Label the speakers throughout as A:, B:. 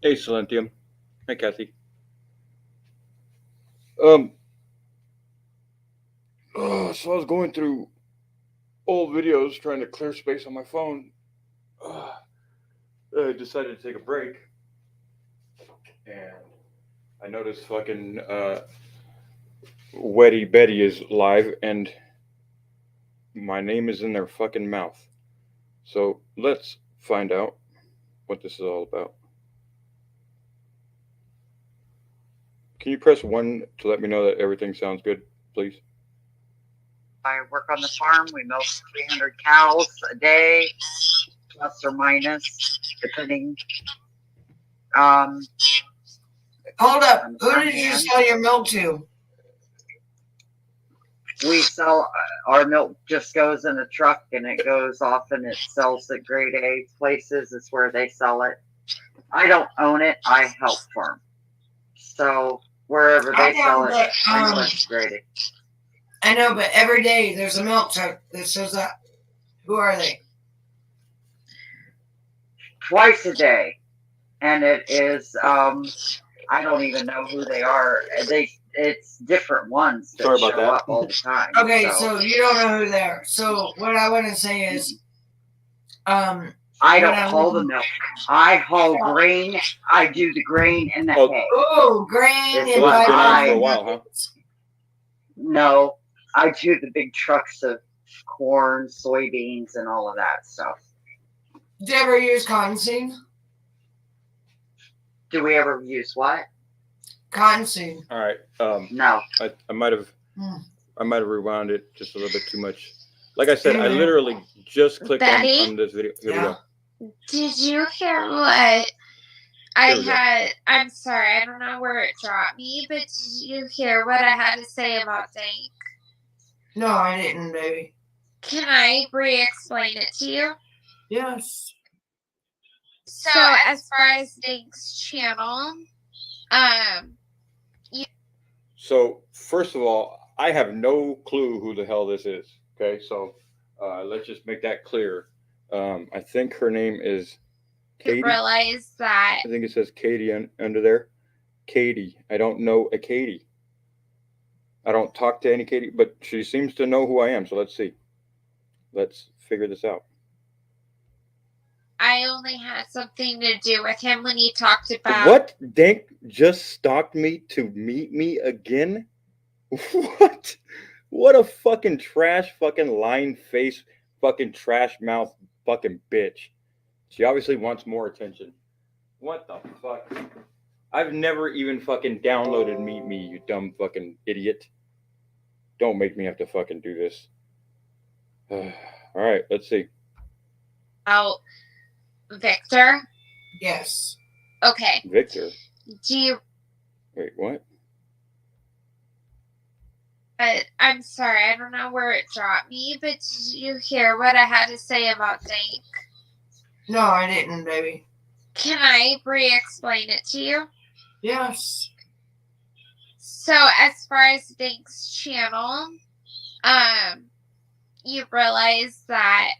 A: Hey, Silentium. Hi, Kathy. So I was going through old videos trying to clear space on my phone. I decided to take a break, and I noticed fucking Wetty Betty is live, and my name is in their fucking mouth. So let's find out what this is all about. Can you press 1 to let me know that everything sounds good, please?
B: I work on the farm. We milk 300 cows a day, plus or minus, depending.
C: Hold up. Who did you sell your milk to?
B: We sell, our milk just goes in a truck and it goes off and it sells at grade A places. Is where they sell it. I don't own it. I help farm. So wherever they sell it, I know it's grade A.
C: I know, but every day there's a milk truck that shows up. Who are they?
B: Twice a day. And it is, I don't even know who they are. It's different ones that show up all the time.
C: Okay, so you don't know who they are. So what I want to say is,
B: I don't haul the milk. I haul grain. I do the grain and the hay.
C: Oh, grain and
A: been on for a while, huh?
B: No, I do the big trucks of corn, soybeans, and all of that stuff.
C: Do you ever use cottonseed?
B: Do we ever use what?
C: Cottonseed.
A: All right.
B: No.
A: I might have rewound it just a little bit too much. Like I said, I literally just clicked on this video. Here we go.
D: Did you hear what I had? I'm sorry, I don't know where it dropped me, but did you hear what I had to say about Dank?
C: No, I didn't, baby.
D: Can I re-explain it to you?
C: Yes.
D: So as far as Dank's channel,
A: So first of all, I have no clue who the hell this is. Okay, so let's just make that clear. I think her name is Katie.
D: Realize that.
A: I think it says Katie under there. Katie. I don't know a Katie. I don't talk to any Katie, but she seems to know who I am. So let's see. Let's figure this out.
D: I only had something to do with him when he talked about...
A: What? Dank just stalked me to meet me again? What? What a fucking trash fucking lying face fucking trash mouth fucking bitch. She obviously wants more attention. What the fuck? I've never even fucking downloaded Meet Me, you dumb fucking idiot. Don't make me have to fucking do this. Alright, let's see.
D: Oh, Victor?
C: Yes.
D: Okay.
A: Victor?
D: Do you...
A: Wait, what?
D: I'm sorry, I don't know where it dropped me, but did you hear what I had to say about Dank?
C: No, I didn't, baby.
D: Can I re-explain it to you?
C: Yes.
D: So as far as Dank's channel, you realize that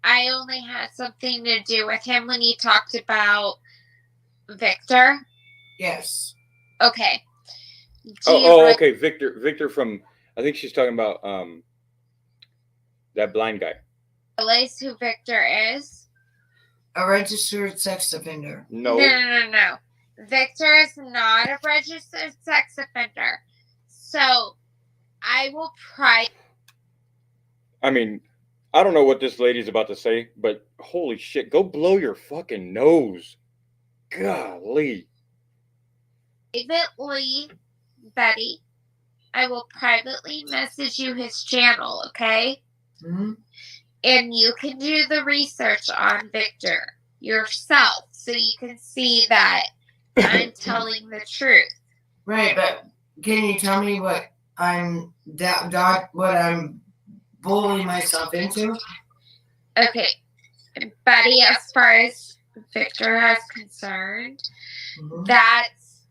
D: I only had something to do with him when he talked about Victor?
C: Yes.
D: Okay.
A: Okay, Victor from, I think she's talking about that blind guy.
D: Realize who Victor is?
C: A registered sex offender.
A: No.
D: No. Victor is not a registered sex offender. So, I will
A: I mean, I don't know what this lady's about to say, but holy shit, go blow your fucking nose. Golly.
D: privately, Betty, I will privately message you his channel, okay?
C: Mm-hmm.
D: And you can do the research on Victor yourself so you can see that I'm telling the truth.
C: Right, but can you tell me what I'm bullying myself into?
D: Okay, Betty, as far as Victor is concerned, that's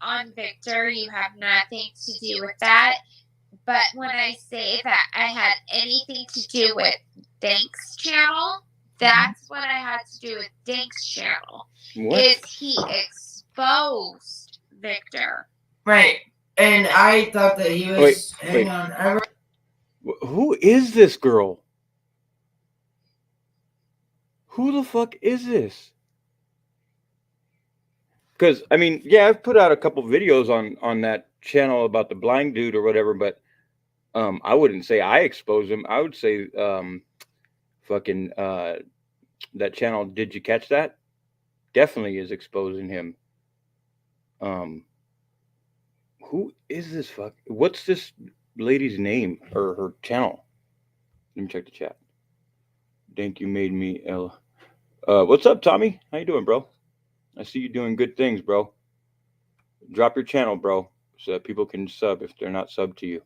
D: on Victor. You have nothing to do with that. But when I say that I had anything to do with Dank's channel, That's what I had to do with Dank's channel.
A: What?
D: Is he exposed Victor?
C: Right. And I thought that he was.
A: Wait. Who is this girl? Who the fuck is this? Because I mean, yeah, I've put out a couple videos on that channel about the blind dude or whatever, but I wouldn't say I expose him. I would say fucking that channel, Did You Catch That? Definitely is exposing him. Who is this fuck? What's this lady's name or her channel? Let me check the chat. Dank, you made me ill. What's up, Tommy? How you doing, bro? I see you doing good things, bro. Drop your channel, bro, so that people can sub if they're not subbed to you.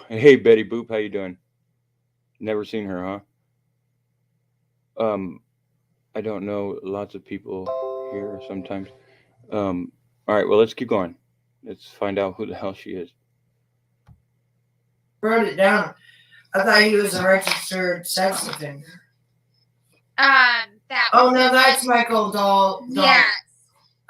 A: Hey, Betty Boop, how you doing? Never seen her, huh? I don't know. Lots of people here sometimes. All right, well, let's keep going. Let's find out who the hell she is.
C: Wrote it down. I thought he was a registered sex offender.
D: That.
C: Oh no, that's Michael Dahl.
D: Yes.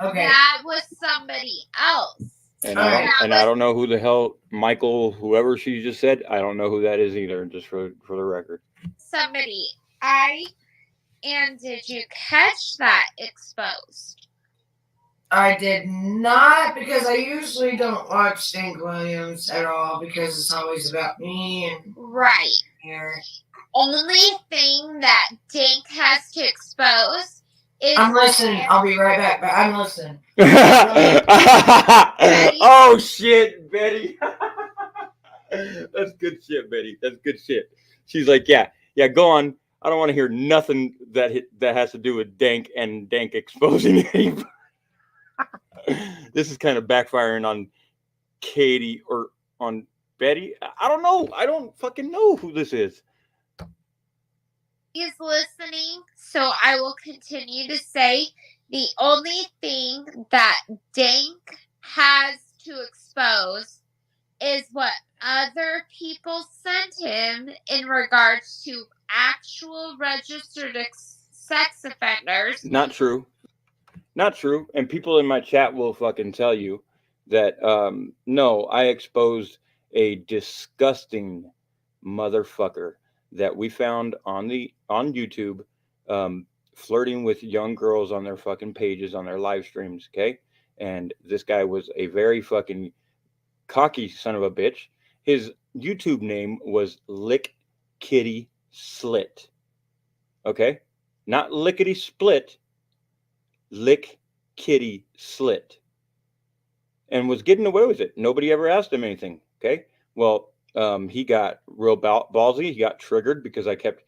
C: Okay.
D: That was somebody else.
A: And I don't know who the hell Michael, whoever she just said. I don't know who that is either. Just for the record.
D: Somebody. And did you catch that exposed?
C: I did not, because I usually don't watch Dank Williams at all because it's always about me and
D: right
C: here.
D: Only thing that Dank has to expose is.
C: I'm listening. I'll be right back, but I'm listening.
A: Oh shit, Betty. That's good shit, Betty. That's good shit. She's like, yeah, go on. I don't want to hear nothing that has to do with Dank and Dank exposing anybody. This is kind of backfiring on Katie or on Betty. I don't know. I don't fucking know who this is.
D: He's listening, so I will continue to say the only thing that Dank has to expose is what other people sent him in regards to actual registered sex offenders.
A: Not true. And people in my chat will fucking tell you that no, I exposed a disgusting motherfucker that we found on YouTube flirting with young girls on their fucking pages, on their live streams, okay? And this guy was a very fucking cocky son of a bitch. His YouTube name was Lick Kitty Slit. Okay? Not Lickety Split. Lick Kitty Slit. And was getting away with it. Nobody ever asked him anything. Okay? Well, he got real ballsy. He got triggered because I kept,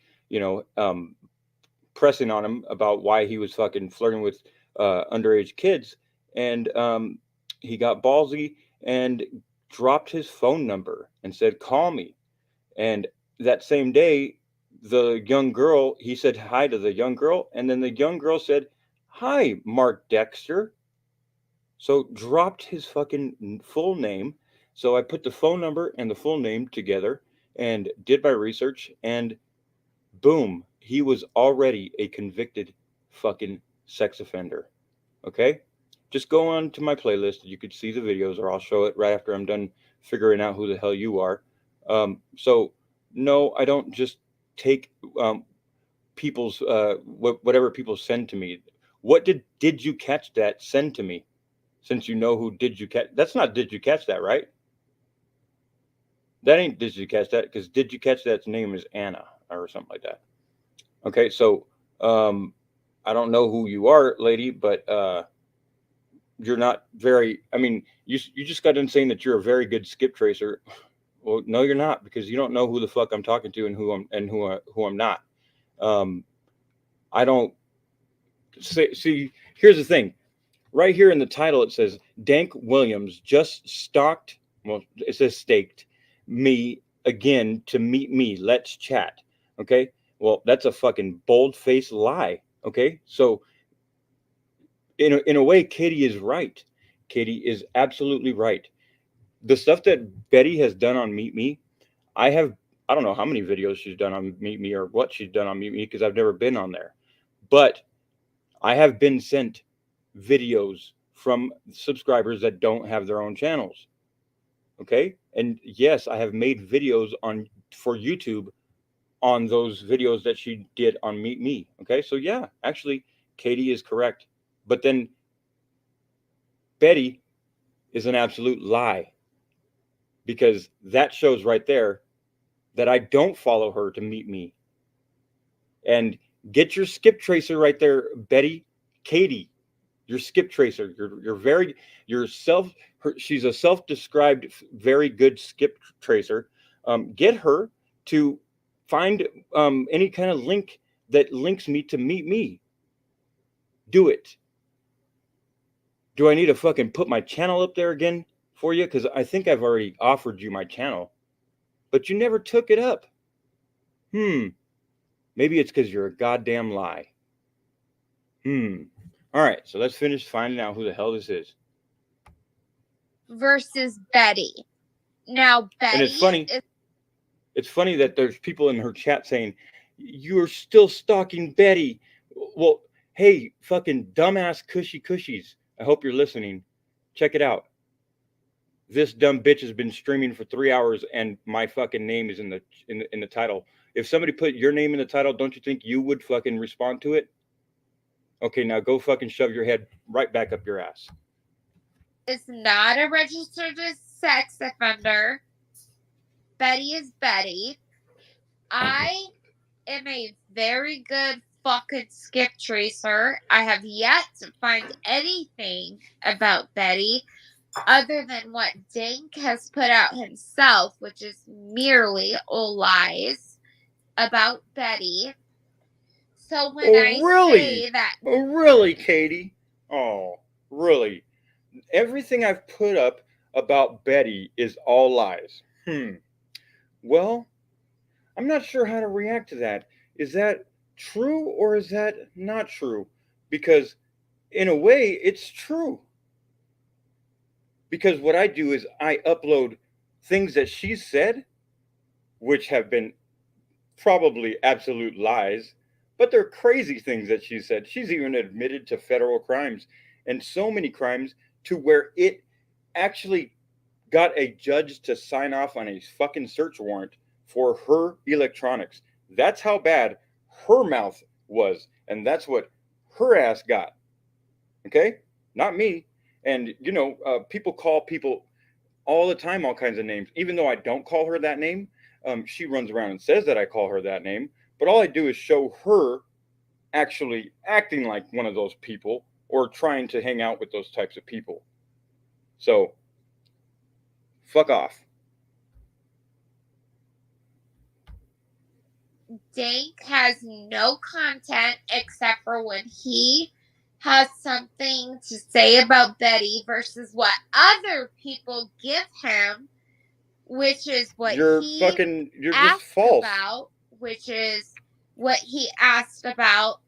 A: pressing on him about why he was fucking flirting with underage kids. And he got ballsy and dropped his phone number and said, call me. And that same day, the young girl, he said hi to the young girl. And then the young girl said, hi, Mark Dexter. So dropped his fucking full name. So I put the phone number and the full name together and did my research, and boom, he was already a convicted fucking sex offender. Okay? Just go on to my playlist. You could see the videos, or I'll show it right after I'm done figuring out who the hell you are. So no, I don't just take people's whatever people send to me. What did you catch that send to me? Since you know who Did You Catch, that's not Did You Catch That, right? That ain't Did You Catch That, because Did You Catch That's name is Anna or something like that. Okay, so I don't know who you are, lady, but you're not very. I mean, you just got done saying that you're a very good skip tracer. Well, no, you're not, because you don't know who the fuck I'm talking to and who I'm not. I don't see. Here's the thing. Right here in the title, it says Dank Williams just stalked. Well, it says staked me again to meet me. Let's chat. Okay. Well, that's a fucking bold-faced lie. Okay. So in a way, Katie is right. Katie is absolutely right. the stuff that Betty has done on Meet Me, I don't know how many videos she's done on Meet Me or what she's done on Meet Me because I've never been on there. But I have been sent videos from subscribers that don't have their own channels. Okay? And yes, I have made videos for YouTube on those videos that she did on Meet Me. Okay? So yeah, actually Katie is correct. But then Betty is an absolute lie. Because that shows right there that I don't follow her to Meet Me. And get your skip tracer right there, Betty. Katie, your skip tracer. She's a self-described very good skip tracer. Get her to find any kind of link that links me to Meet Me. Do it. Do I need to fucking put my channel up there again for you? Because I think I've already offered you my channel, but you never took it up. Maybe it's because you're a goddamn lie. All right, so let's finish finding out who the hell this is.
D: Versus Betty. Now, Betty.
A: And it's funny. It's funny that there's people in her chat saying, "You're still stalking Betty." Well, hey, fucking dumbass cushies. I hope you're listening. Check it out. This dumb bitch has been streaming for 3 hours, and my fucking name is in the title. If somebody put your name in the title, don't you think you would fucking respond to it? Okay, now go fucking shove your head right back up your ass.
D: Is not a registered sex offender. Betty is Betty. I am a very good fucking skip tracer. I have yet to find anything about Betty other than what Dank has put out himself, which is merely all lies about Betty. So when say that...
A: Oh, really, Katie? Oh, really? Everything I've put up about Betty is all lies. Well, I'm not sure how to react to that. Is that true or is that not true? Because in a way, it's true. Because what I do is I upload things that she said, which have been probably absolute lies, but they're crazy things that she said. She's even admitted to federal crimes and so many crimes to where it actually got a judge to sign off on a fucking search warrant for her electronics. That's how bad her mouth was. And that's what her ass got. Okay? Not me. And, people call people all the time all kinds of names. Even though I don't call her that name, she runs around and says that I call her that name. But all I do is show her actually acting like one of those people or trying to hang out with those types of people. So, fuck off.
D: Dank has no content except for when he has something to say about Betty versus what other people give him, which is what
A: you're
D: asked
A: just false
D: about, which is what he asked about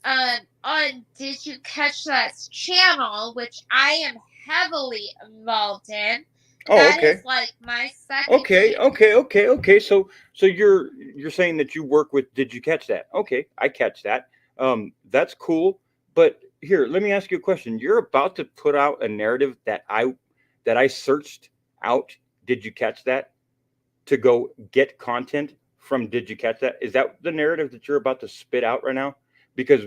D: on Did You Catch That channel, which I am heavily involved in.
A: Oh,
D: that
A: okay.
D: is like my second.
A: Okay. So you're saying that you work with Did You Catch That? Okay, I catch that. That's cool. But here, let me ask you a question. You're about to put out a narrative that I searched out Did You Catch That to go get content from Did You Catch That? Is that the narrative that you're about to spit out right now? Because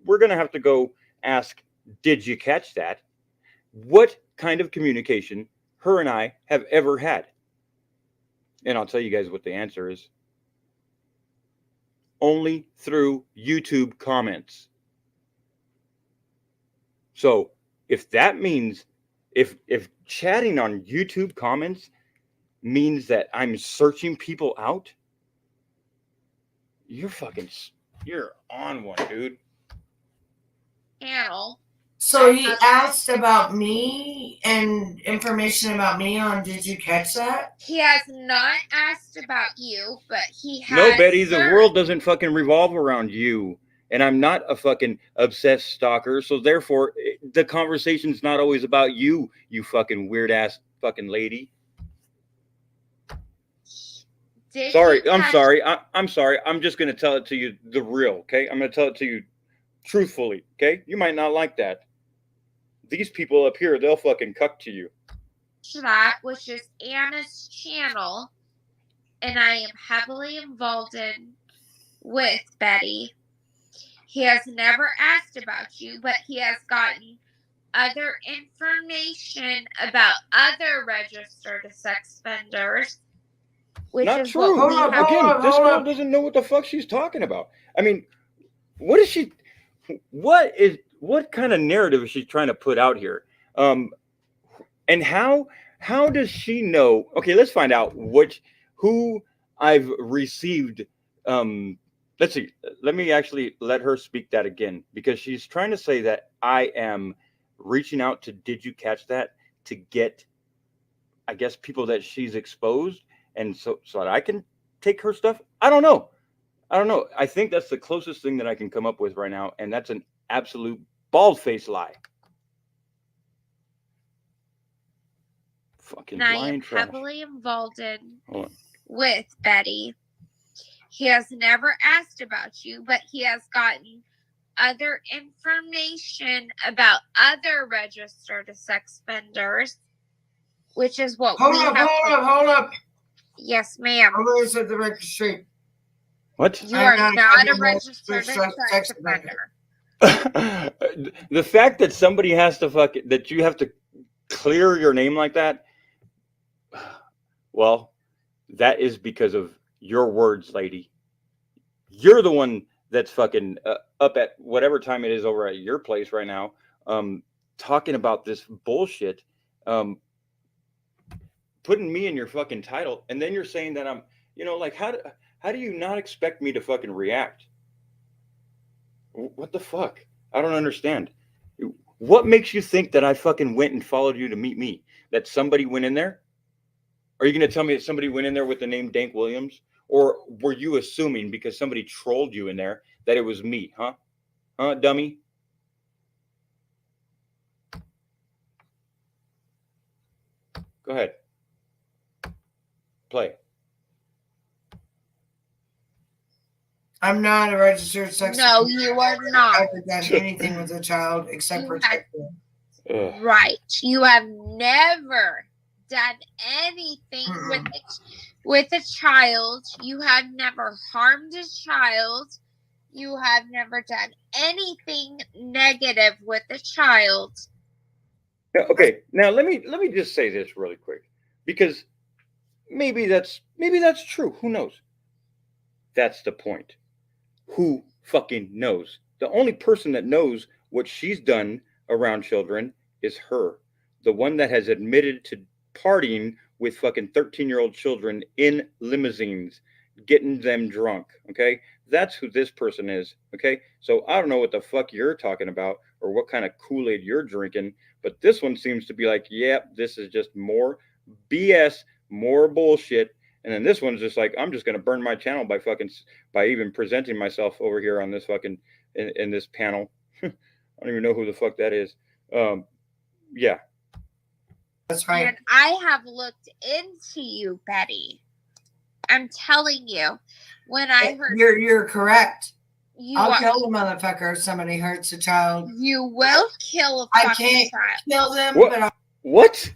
A: we're gonna have to go ask Did You Catch That? What kind of communication her and I have ever had? And I'll tell you guys what the answer is. Only through YouTube comments. So if that means, if chatting on YouTube comments means that I'm searching people out, you're on one, dude.
D: Channel.
C: So he asked about me and information about me on Did You Catch That?
D: He has not asked about you, but he has.
A: No, Betty, the world doesn't fucking revolve around you. And I'm not a fucking obsessed stalker. So therefore, the conversation's not always about you, you fucking weird ass fucking lady. Sorry, I'm sorry. I'm sorry. I'm just going to tell it to you the real, okay? I'm going to tell it to you truthfully, okay? You might not like that. These people up here, they'll fucking cuck to you.
D: That was just Anna's channel, and I am heavily involved in with Betty. He has never asked about you, but he has gotten other information about other registered sex offenders. Which
A: not
D: is
A: true.
C: Hold up,
A: Again, this girl doesn't know what the fuck she's talking about. I mean, what is she? What kind of narrative is she trying to put out here? And how does she know? Okay, let's find out who I've received. Let's see. Let me actually let her speak that again, because she's trying to say that I am reaching out to Did You Catch That to get, I guess, people that she's exposed, and so that I can take her stuff. I don't know. I think that's the closest thing that I can come up with right now, and that's an absolute bald-faced lie. Fucking
D: and I
A: lying
D: am
A: trash.
D: heavily involved in with Betty. He has never asked about you, but he has gotten other information about other registered sex offenders, which is what
C: Hold up.
D: Yes, ma'am.
C: I'm going to set the record straight.
A: What?
D: You are not a registered sex offender.
A: The fact that somebody has to that you have to clear your name like that, well, that is because of your words, lady. You're the one that's fucking up at whatever time it is over at your place right now, talking about this bullshit, putting me in your fucking title, and then you're saying that I'm, like, how do you not expect me to fucking react? What the fuck? I don't understand. What makes you think that I fucking went and followed you to meet me? That somebody went in there? Are you going to tell me that somebody went in there with the name Dank Williams? Or were you assuming because somebody trolled you in there that it was me, huh? Huh, dummy? Go ahead. Play.
C: I'm not a registered sex
D: No,
C: offender.
D: you are not.
C: I've never done anything with a child except for
D: Right. You have never done anything with a child. You have never harmed a child. You have never done anything negative with a child.
A: Okay, now let me just say this really quick, because maybe that's true. Who knows? That's the point. Who fucking knows? The only person that knows what she's done around children is her. The one that has admitted to partying with fucking 13-year-old children in limousines, getting them drunk. Okay, that's who this person is. Okay, so I don't know what the fuck you're talking about or what kind of Kool-Aid you're drinking, but this one seems to be like, yep, this is just more BS, more bullshit. And then this one's just like, I'm just gonna burn my channel by even presenting myself over here on this fucking in this panel. I don't even know who the fuck that is. Yeah.
C: That's right.
D: And I have looked into you, Betty. I'm telling you, when I heard
C: you're correct. I'll kill
D: you,
C: the motherfucker if somebody hurts a child.
D: You will kill a
C: I
D: fucking
C: can't
D: child.
C: kill them,
A: What?
C: but
A: What?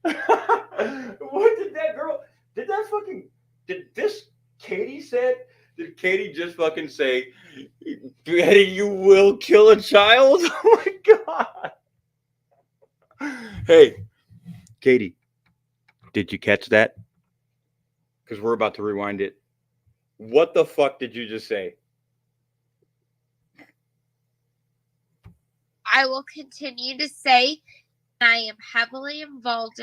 A: What did that girl? Did this Katie said? Did Katie just fucking say, Betty, you will kill a child? Oh my god. Hey, Katie, did you catch that? Because we're about to rewind it. What the fuck did you just say?
D: I will continue to say I am heavily involved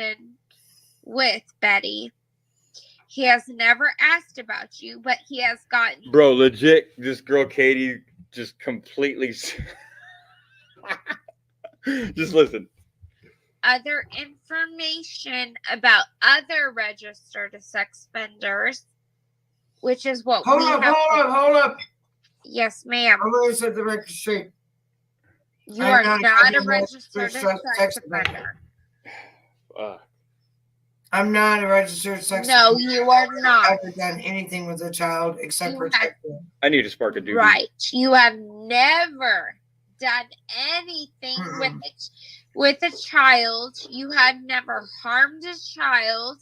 D: with Betty. He has never asked about you, but he has gotten...
A: Bro, legit, this girl Katie just completely... Just listen.
D: Other information about other registered sex offenders, which is what
C: hold up.
D: Yes, ma'am.
C: I'm going to set the record straight.
D: You
C: I'm
D: are
C: not
D: not a
C: a
D: registered
C: registered
D: sex
C: sex
D: offender.
C: I'm not a registered sex
D: No,
C: offender.
D: you are not.
C: I've never done anything with a child except
D: You
C: for
D: have-
C: sexual.
A: I need to spark a doobie.
D: Right. You have never done anything with a child. You have never harmed a child.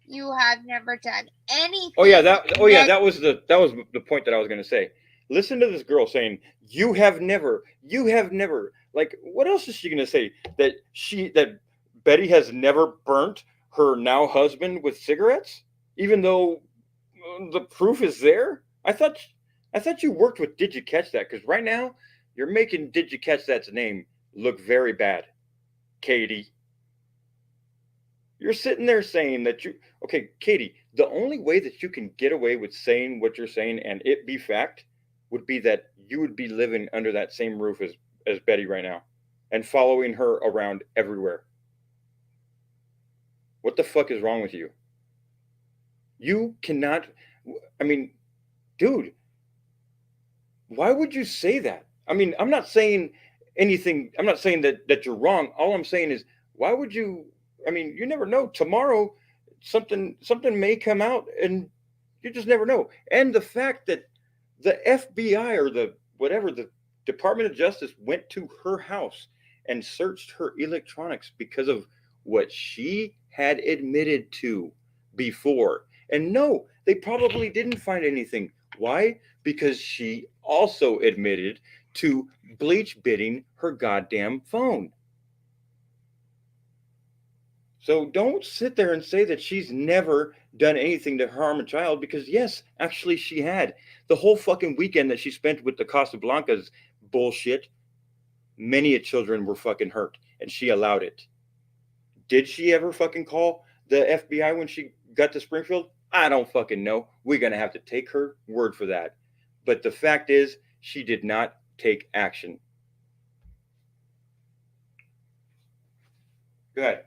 D: You have never done anything.
A: Oh yeah, that was the point that I was going to say. Listen to this girl saying, you have never. Like, what else is she going to say? That Betty has never burnt her now husband with cigarettes, even though the proof is there? I thought you worked with Did You Catch That? Because right now you're making Did You Catch That's name look very bad, Katie. You're sitting there saying that okay, Katie, the only way that you can get away with saying what you're saying and it be fact would be that you would be living under that same roof as Betty right now and following her around everywhere. What the fuck is wrong with you? You cannot, I mean, dude, why would you say that? I mean, I'm not saying anything, I'm not saying that you're wrong. All I'm saying is, why would you, I mean, you never know. Tomorrow, something may come out and you just never know. And the fact that the FBI or the Department of Justice went to her house and searched her electronics because of what she had admitted to before. And no, they probably didn't find anything. Why? Because she also admitted to bleach bidding her goddamn phone. So don't sit there and say that she's never done anything to harm a child, because yes, actually she had. The whole fucking weekend that she spent with the Casablancas bullshit, many a children were fucking hurt, and she allowed it. Did she ever fucking call the FBI when she got to Springfield? I don't fucking know. We're going to have to take her word for that. But the fact is, she did not take action. Go ahead.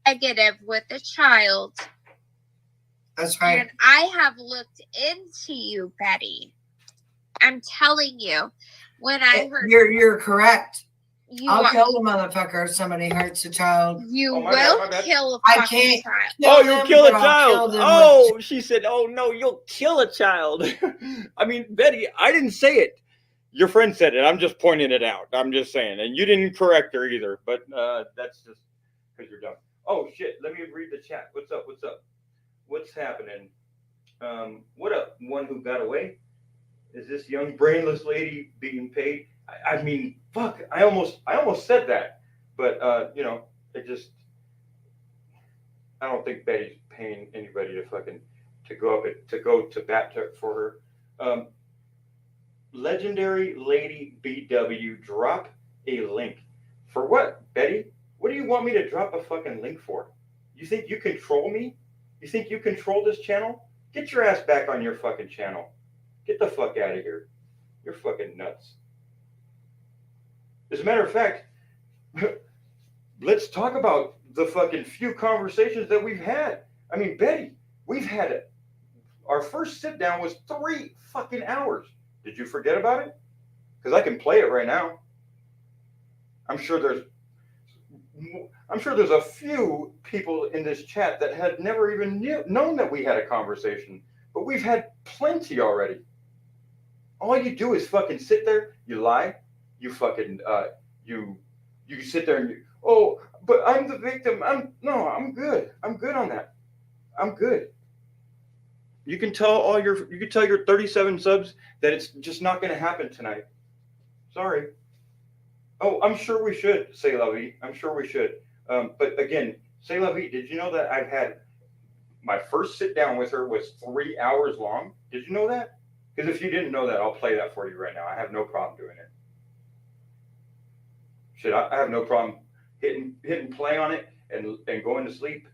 D: Negative with a child.
C: That's right.
D: And I have looked into you, Betty. I'm telling you, when I heard
C: You're correct. I'll
D: are,
C: kill the motherfucker if somebody hurts a child.
D: you
A: Oh, my
D: will
A: bad, my bad.
D: kill a
C: I
D: fucking
C: can't
D: child.
A: Oh, you'll
C: them,
A: kill a
C: but I'll kill
A: child.
C: them
A: Oh,
C: with-
A: she said, oh no, you'll kill a child. I mean, Betty, I didn't say it. Your friend said it. I'm just pointing it out. I'm just saying. And you didn't correct her either. But that's just because you're dumb. Oh, shit. Let me read the chat. What's up? What's up? What's happening? What up? One who got away? Is this young brainless lady being paid? I mean, fuck. I almost said that. But, you know, it just... I don't think Betty's paying anybody to go to bat for her. Legendary Lady BW, drop a link. For what, Betty? What do you want me to drop a fucking link for? You think you control me? You think you control this channel? Get your ass back on your fucking channel. Get the fuck out of here. You're fucking nuts. As a matter of fact, let's talk about the fucking few conversations that we've had. I mean, Betty, we've had our first sit down was 3 fucking hours. Did you forget about it? Because I can play it right now. I'm sure there's a few people in this chat that had never even known that we had a conversation, but we've had plenty already. All you do is fucking sit there, you lie, you fucking you sit there and oh, but I'm the victim. I'm good. I'm good on that. I'm good. You can tell your 37 subs that it's just not going to happen tonight. Sorry. Oh, I'm sure we should, say la vie. I'm sure we should. But again, say la vie, did you know that I've had my first sit down with her was 3 hours long? Did you know that? Because if you didn't know that, I'll play that for you right now. I have no problem doing it. Shit, I have no problem hitting play on it and going to sleep.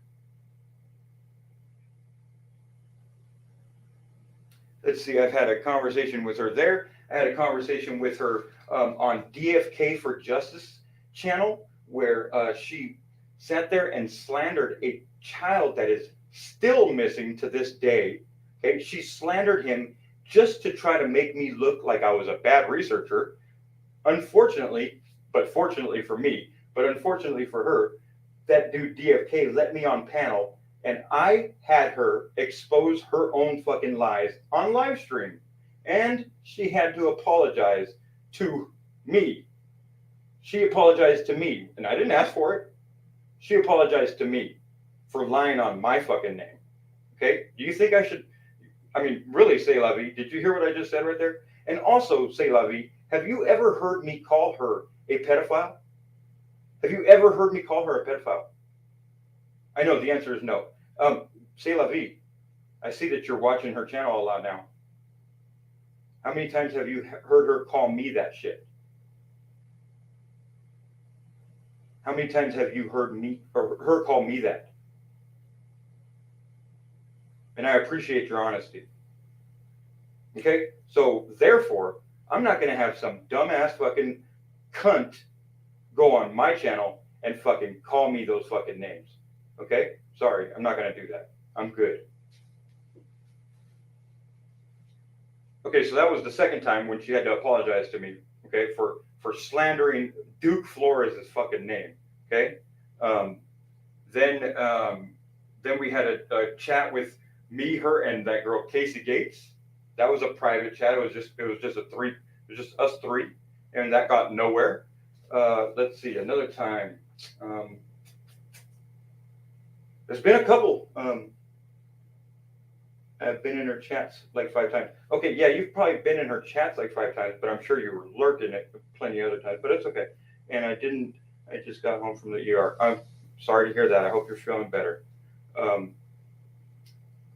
A: Let's see, I've had a conversation with her there. I had a conversation with her on DFK for Justice channel, where she sat there and slandered a child that is still missing to this day. Okay, she slandered him just to try to make me look like I was a bad researcher. Unfortunately, but fortunately for me, but unfortunately for her, that dude DFK let me on panel, and I had her expose her own fucking lies on live stream. And she had to apologize to me. She apologized to me, and I didn't ask for it. She apologized to me for lying on my fucking name. Okay? Do you think I should? I mean, really, C'est La Vie, did you hear what I just said right there? And also, C'est La Vie, have you ever heard me call her a pedophile? Have you ever heard me call her a pedophile? I know the answer is no. C'est La Vie, I see that you're watching her channel a lot now. How many times have you heard her call me that shit? How many times have you heard me or her call me that? And I appreciate your honesty. Okay? So therefore, I'm not going to have some dumbass fucking cunt go on my channel and fucking call me those fucking names. Okay? Sorry, I'm not going to do that. I'm good. Okay, so that was the second time when she had to apologize to me, okay, for slandering Duke Flores' fucking name. Okay? Then we had a chat with me, her, and that girl Casey Gates. That was a private chat. It was just us three, and that got nowhere. Let's see, another time. There's been a couple. I've been in her chats like 5 times. Okay, yeah, you've probably been in her chats like 5 times, but I'm sure you were lurking it plenty of other times. But it's okay. And I just got home from the ER. I'm sorry to hear that. I hope you're feeling better.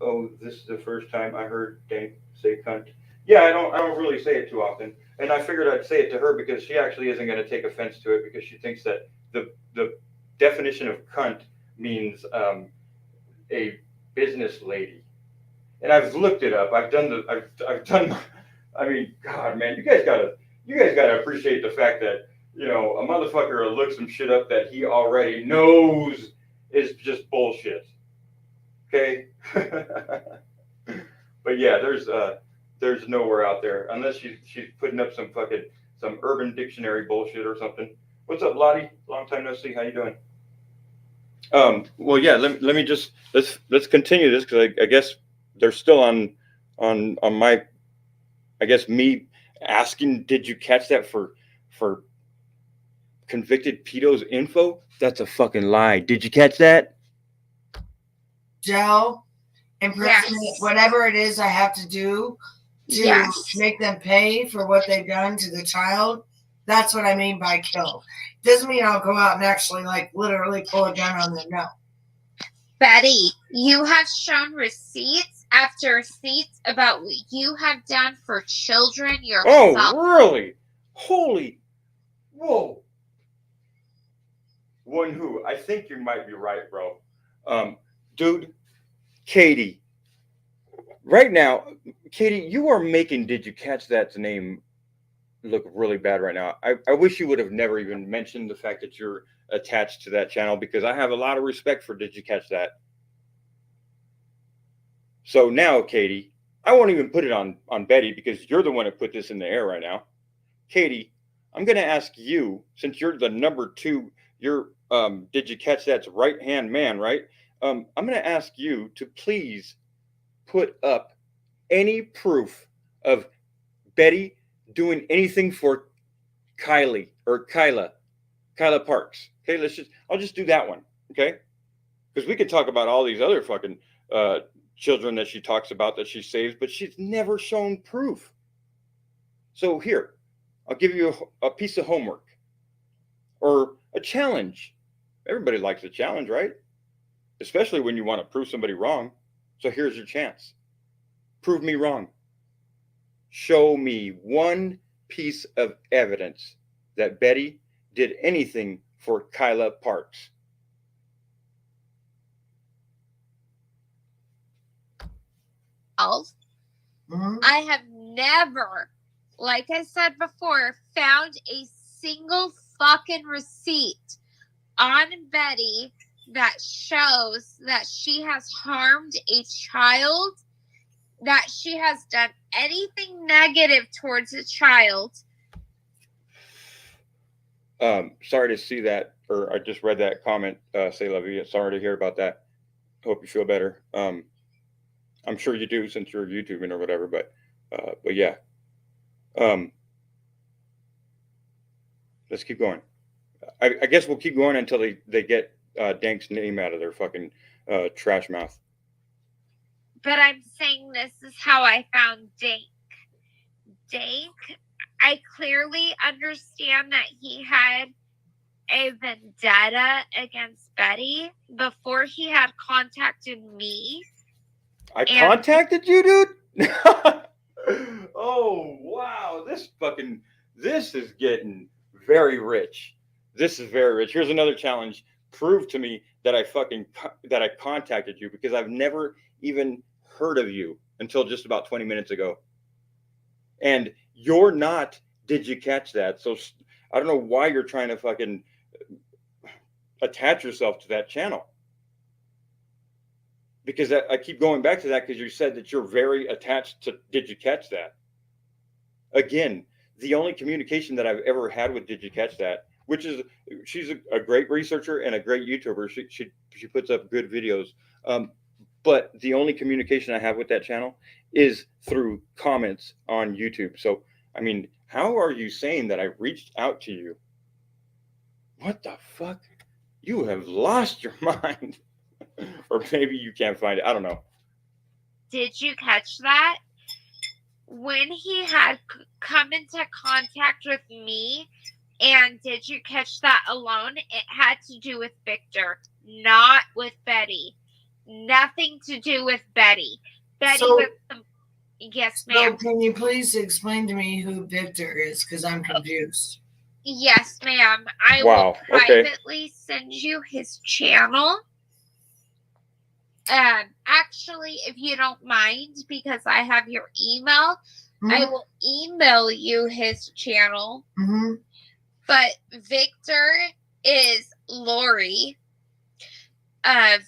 A: Oh, this is the first time I heard Dank say cunt. Yeah, I don't really say it too often. And I figured I'd say it to her because she actually isn't going to take offense to it, because she thinks that the definition of cunt means a business lady. And I've looked it up. I've done. I mean, God, man, you guys gotta appreciate the fact that, you know, a motherfucker will look some shit up that he already knows is just bullshit. Okay. But yeah, there's nowhere out there unless she's putting up some Urban Dictionary bullshit or something. What's up, Lottie? Long time no see. How you doing? Well, yeah. Let me just let's continue this, because I guess they're still on my, I guess, me asking, did you catch that for convicted pedos info? That's a fucking lie. Did you catch that?
C: Joe, impersonate,
D: Yes.
C: whatever it is I have to do to make them pay for what they've done to the child. That's what I mean by kill. Doesn't mean I'll go out and actually, like, literally pull a gun on them. No.
D: Betty, you have shown receipts after receipts about what you have done for children yourself.
A: Oh, really? Holy, whoa. One who? I think you might be right, bro. Dude, Katie. Right now, Katie, you are making Did You Catch That's name look really bad right now. I wish you would have never even mentioned the fact that you're attached to that channel, because I have a lot of respect for Did You Catch That. So now, Katie, I won't even put it on Betty, because you're the one that put this in the air right now. Katie, I'm going to ask you, since you're the number 2, you're Did You Catch That's right-hand man, right? I'm going to ask you to please put up any proof of Betty doing anything for Kyla Parks. Okay, I'll just do that one. Okay, because we could talk about all these other fucking children that she talks about that she saves, but she's never shown proof. So here, I'll give you a piece of homework or a challenge. Everybody likes a challenge, right? Especially when you want to prove somebody wrong. So here's your chance. Prove me wrong. Show me one piece of evidence that Betty did anything for Kyla Parks.
D: I have never, like I said before, found a single fucking receipt on Betty that shows that she has harmed a child, that she has done anything negative towards a child.
A: Sorry to see that, or I just read that comment, say la vie. Sorry to hear about that. Hope you feel better. I'm sure you do since you're YouTubing or whatever, but yeah. Let's keep going. I guess we'll keep going until they get Dank's name out of their fucking trash mouth.
D: But I'm saying this is how I found Dank. Dank, I clearly understand that he had a vendetta against Betty before he had contacted me.
A: I contacted you, dude? Oh, wow. This is getting very rich. This is very rich. Here's another challenge. Prove to me that I contacted you, because I've never even heard of you until just about 20 minutes ago. And you're not, did you catch that? So I don't know why you're trying to fucking attach yourself to that channel. Because I keep going back to that because you said that you're very attached to Did You Catch That? Again, the only communication that I've ever had with Did You Catch That, which is, she's a great researcher and a great YouTuber. She puts up good videos. But the only communication I have with that channel is through comments on YouTube. So, I mean, how are you saying that I reached out to you? What the fuck? You have lost your mind. Or maybe you can't find it. I don't know.
D: Did you catch that? When he had come into contact with me, and Did You Catch That alone, it had to do with Victor, not with Betty. Nothing to do with Betty. Betty was the... Yes, ma'am.
C: So can you please explain to me who Victor is? Because I'm confused.
D: Yes, ma'am. I will privately send you his channel. Actually, if you don't mind, because I have your email, I will email you his channel. But Victor is Lori,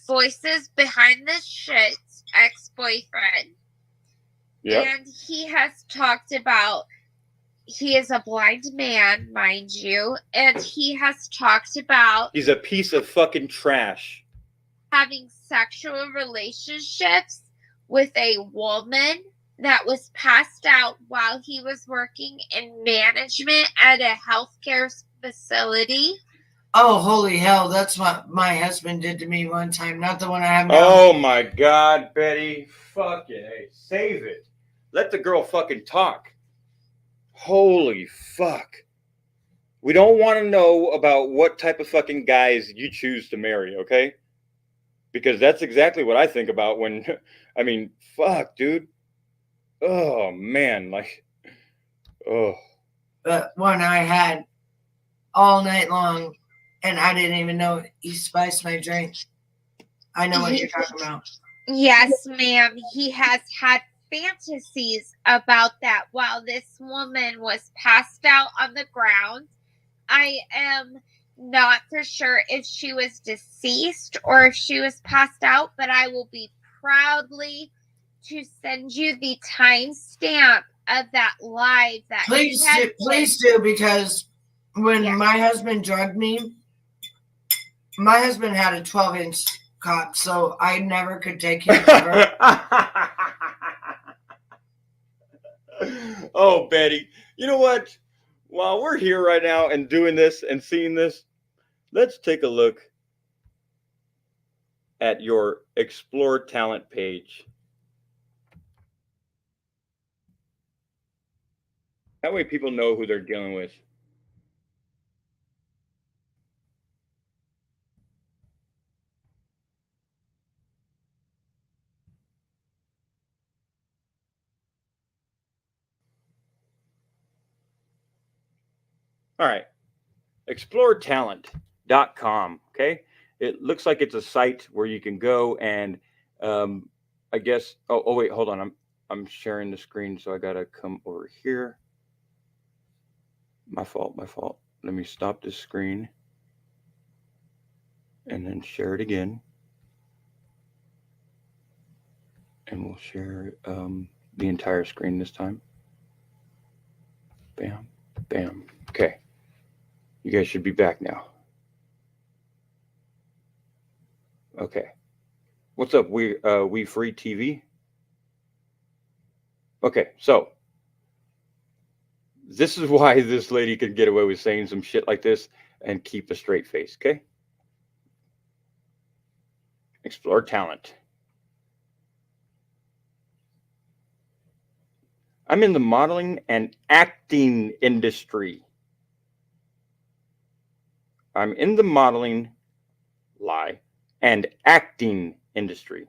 D: Voices Behind the Shit's ex-boyfriend. Yep. And he has talked about, he is a blind man, mind you, and he has talked about...
A: He's a piece of fucking trash.
D: Having sexual relationships with a woman that was passed out while he was working in management at a healthcare facility.
C: Oh, holy hell. That's what my husband did to me one time. Not the one I have now.
A: Oh, my God, Betty. Fucking hey, save it. Let the girl fucking talk. Holy fuck. We don't want to know about what type of fucking guys you choose to marry, okay? Because that's exactly what I think about when, I mean, fuck, dude. Oh, man, like, oh.
C: But one I had all night long, and I didn't even know he spiced my drink. I know what you're talking about.
D: Yes, ma'am. He has had fantasies about that while this woman was passed out on the ground. I am not for sure if she was deceased or if she was passed out, but I will be proudly to send you the timestamp of that live that
C: please do, because when my husband drugged me, my husband had a 12-inch cock, so I never could take him ever.
A: Oh, Betty, you know what? While we're here right now and doing this and seeing this, let's take a look at your Explore Talent page. That way people know who they're dealing with. All right. ExploreTalent.com. Okay. It looks like it's a site where you can go and I guess, oh wait, hold on. I'm sharing the screen, so I gotta come over here. My fault. Let me stop this screen and then share it again. And we'll share the entire screen this time. Bam, bam. Okay. You guys should be back now. Okay. What's up? We free TV? Okay, so this is why this lady could get away with saying some shit like this and keep a straight face, okay? Explore talent. I'm in the modeling and acting industry. I'm in the modeling, lie, and acting industry.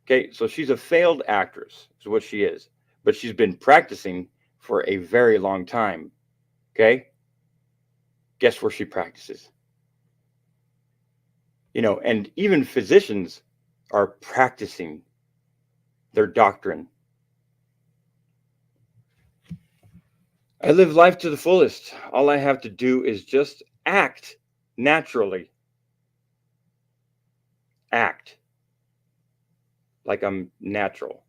A: Okay, so she's a failed actress, is what she is. But she's been practicing for a very long time. Okay? Guess where she practices? You know, and even physicians are practicing their doctrine. I live life to the fullest. All I have to do is just act naturally. Act like I'm natural.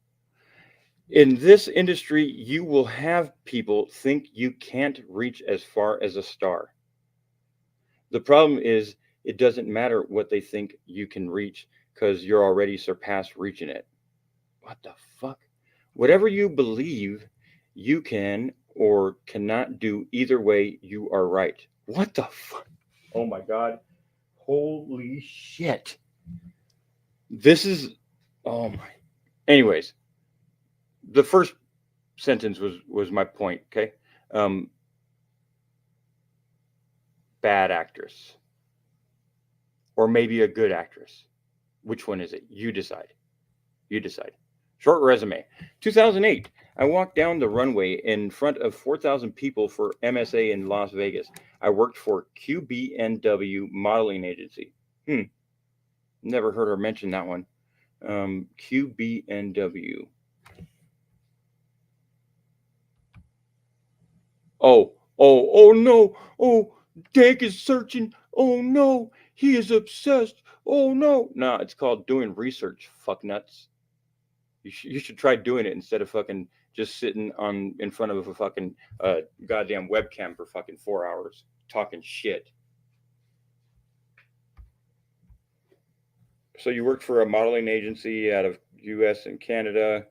A: In this industry, you will have people think you can't reach as far as a star. The problem is, it doesn't matter what they think you can reach because you're already surpassed reaching it. What the fuck? Whatever you believe you can or cannot do, either way, you are right. What the fuck? Oh my God. Holy shit. This is, oh my. Anyways, the first sentence was my point, okay? Bad actress. Or maybe a good actress. Which one is it? You decide. You decide. Short resume. 2008. I walked down the runway in front of 4,000 people for MSA in Las Vegas. I worked for QBNW modeling agency. Never heard her mention that one. QBNW. Oh no. Oh, Dank is searching. Oh no. He is obsessed. Oh no. No, it's called doing research, fuck nuts. You should try doing it instead of fucking just sitting in front of a fucking goddamn webcam for fucking 4 hours talking shit. So you worked for a modeling agency out of U.S. and Canada.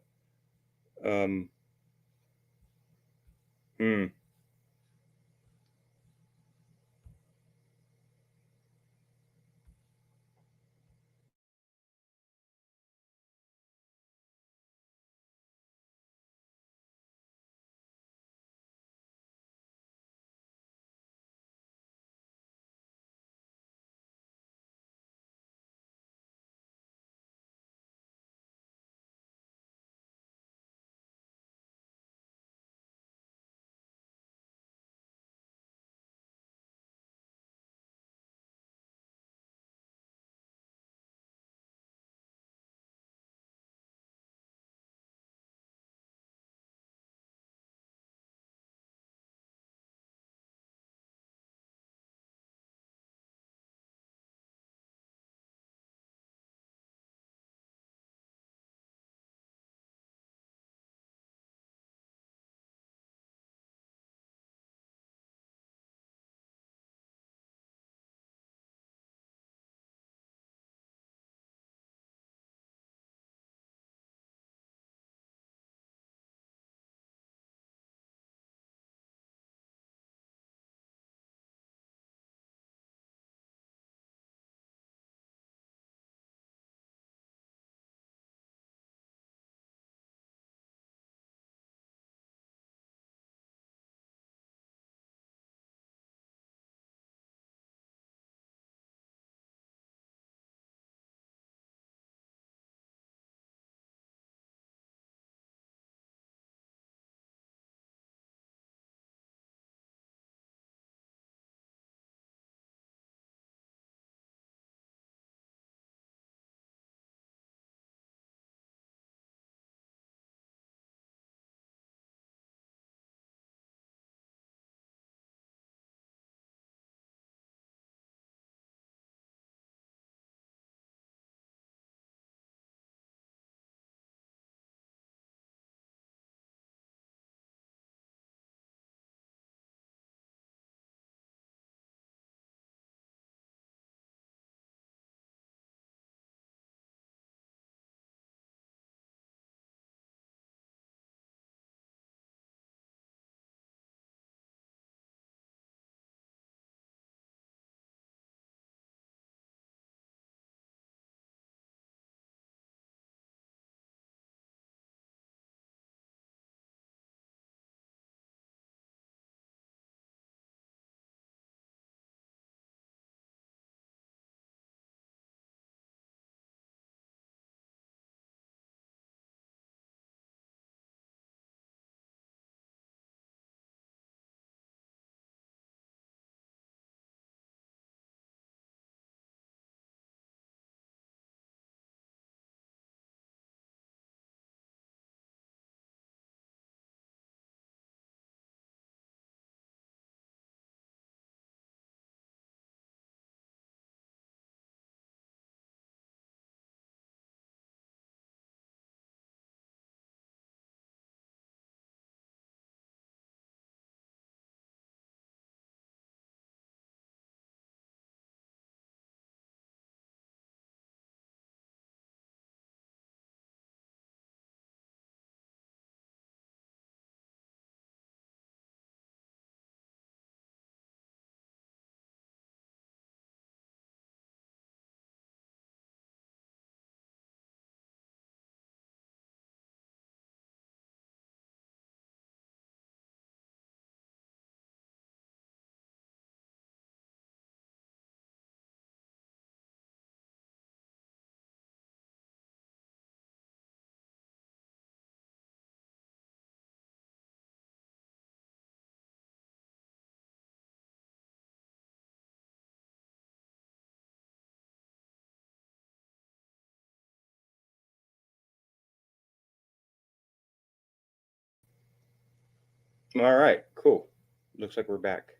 A: All right, cool. Looks like we're back.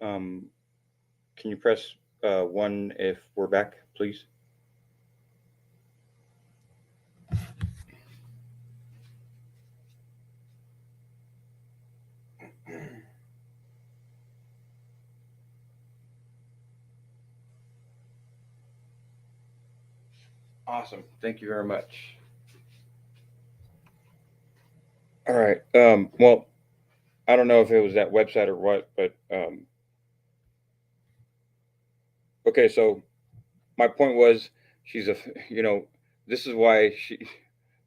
A: Can you press 1 if we're back, please? Awesome. Thank you very much. All right. Well, I don't know if it was that website or what, but okay. So my point was, she's a, you know, this is why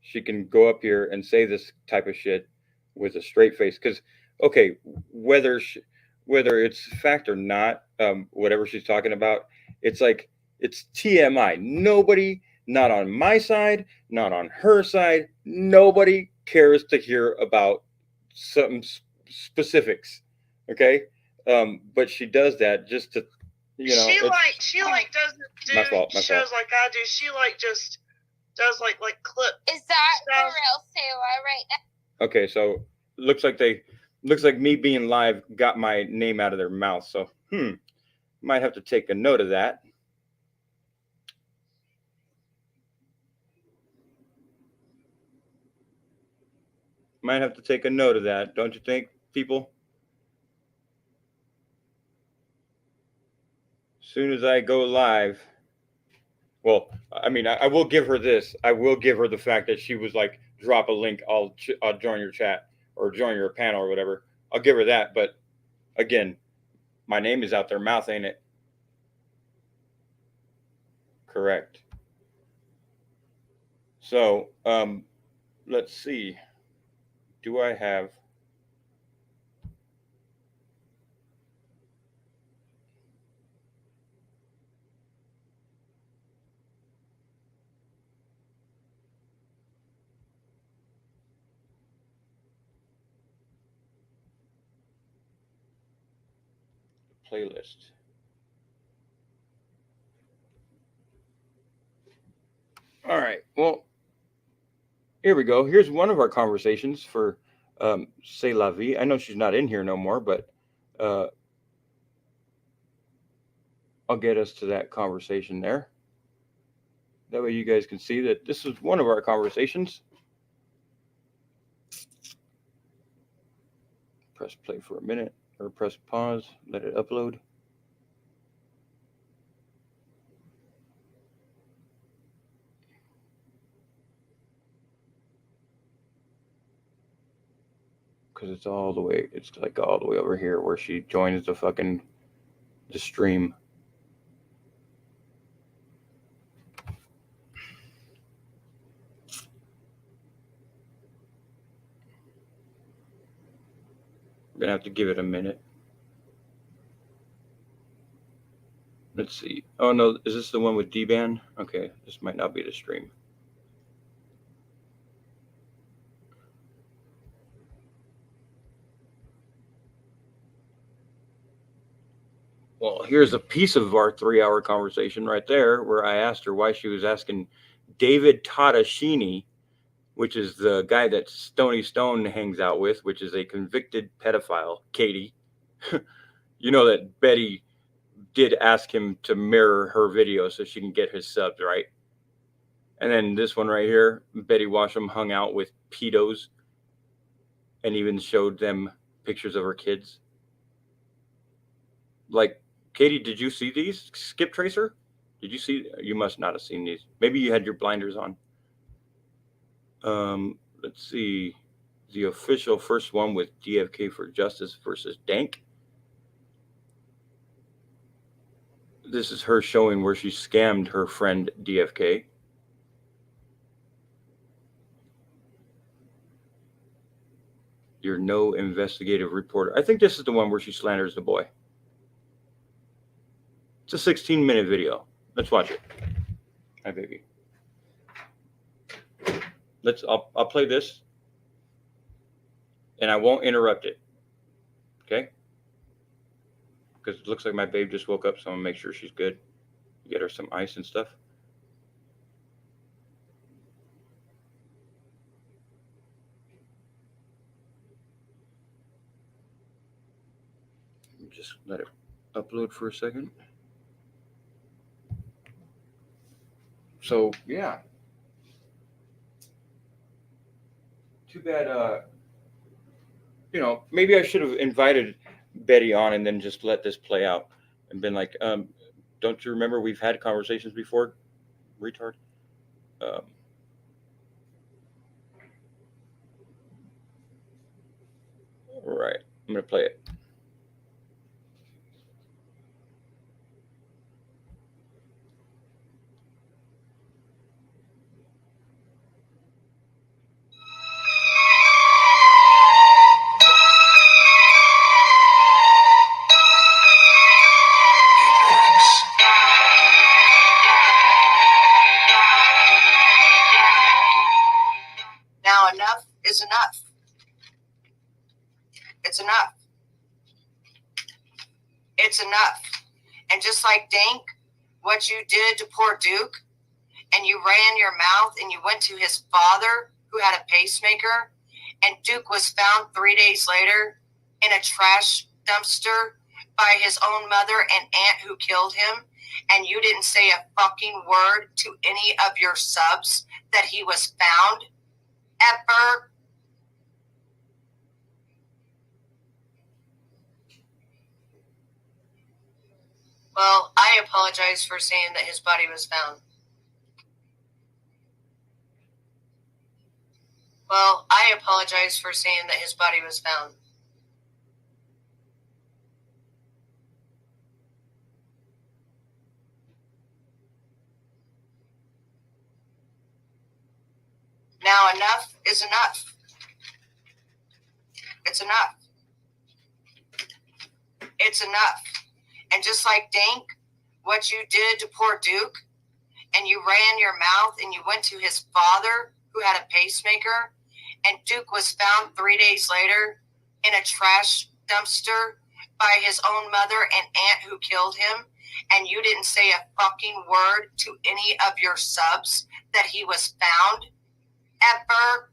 A: she can go up here and say this type of shit with a straight face. Because okay, whether whether it's fact or not, whatever she's talking about, it's like it's TMI. Nobody, not on my side, not on her side, nobody cares to hear about some specifics. Okay, but she does that just to, you know.
E: She doesn't do
A: my fault.
E: shows like I do. She just does like clips.
D: Is that the real Selah right now?
A: Okay, so looks like me being live got my name out of their mouth. So might have to take a note of that. Might have to take a note of that, don't you think, people? As soon as I go live, well, I mean, I will give her this. I will give her the fact that she was like, drop a link, I'll join your chat or join your panel or whatever. I'll give her that. But again, my name is out their mouth, ain't it? Correct. So let's see. Do I have playlist? All right. Well, here we go. Here's one of our conversations for C'est la vie. I know she's not in here no more, but I'll get us to that conversation there. That way you guys can see that this is one of our conversations. Press play for a minute or press pause, let it upload. Because it's all the way, it's like all the way over here where she joins the stream. We're gonna have to give it a minute. Let's see. Oh no, is this the one with D-Ban? Okay, this might not be the stream. Well, here's a piece of our 3-hour conversation right there where I asked her why she was asking David Tadashini, which is the guy that Stony Stone hangs out with, which is a convicted pedophile, Katie. You know that Betty did ask him to mirror her video so she can get his subs, right? And then this one right here, Betty Washam hung out with pedos and even showed them pictures of her kids. Like, Katie, did you see these? Skip Tracer? Did you see? You must not have seen these. Maybe you had your blinders on. Let's see. The official first one with DFK for Justice versus Dank. This is her showing where she scammed her friend DFK. You're no investigative reporter. I think this is the one where she slanders the boy. It's a 16-minute video. Let's watch it. Hi, baby. I'll play this, and I won't interrupt it. Okay? Because it looks like my babe just woke up, so I'm gonna make sure she's good. Get her some ice and stuff. Just let it upload for a second. So yeah, too bad. Maybe I should have invited Betty on and then just let this play out and been like, don't you remember we've had conversations before, retard? Right, I'm gonna play it.
C: Now enough is enough. It's enough. It's enough. And just like Dank, what you did to poor Duke, and you ran your mouth and you went to his father who had a pacemaker, and Duke was found 3 days later in a trash dumpster by his own mother and aunt who killed him, and you didn't say a fucking word to any of your subs that he was found ever. Well, I apologize for saying that his body was found. Well, I apologize for saying that his body was found. Now enough is enough. It's enough. It's enough. And just like Dank, what you did to poor Duke, and you ran your mouth and you went to his father who had a pacemaker, and Duke was found 3 days later in a trash dumpster by his own mother and aunt who killed him, and you didn't say a fucking word to any of your subs that he was found ever.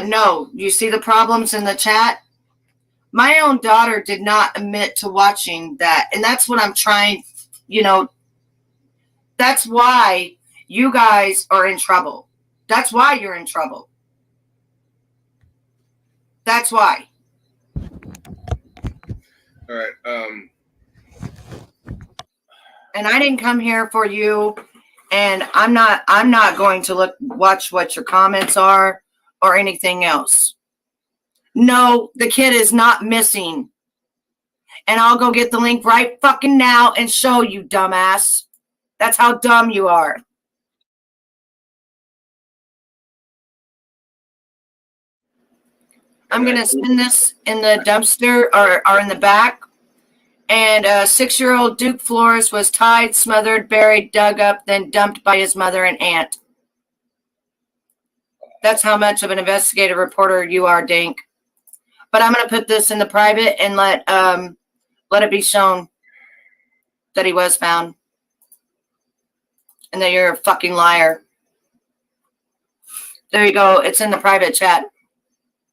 C: No. You see the problems in the chat? My own daughter did not admit to watching that. And that's what I'm trying, that's why you guys are in trouble. That's why you're in trouble. That's why.
A: All right.
C: And I didn't come here for you. And I'm not going to watch what your comments are or anything else. No, the kid is not missing. And I'll go get the link right fucking now and show you, dumbass. That's how dumb you are. I'm going to send this in the dumpster or in the back. And 6-year-old Duke Flores was tied, smothered, buried, dug up, then dumped by his mother and aunt. That's how much of an investigative reporter you are, Dank. But I'm going to put this in the private and let it be shown that he was found. And that you're a fucking liar. There you go. It's in the private chat.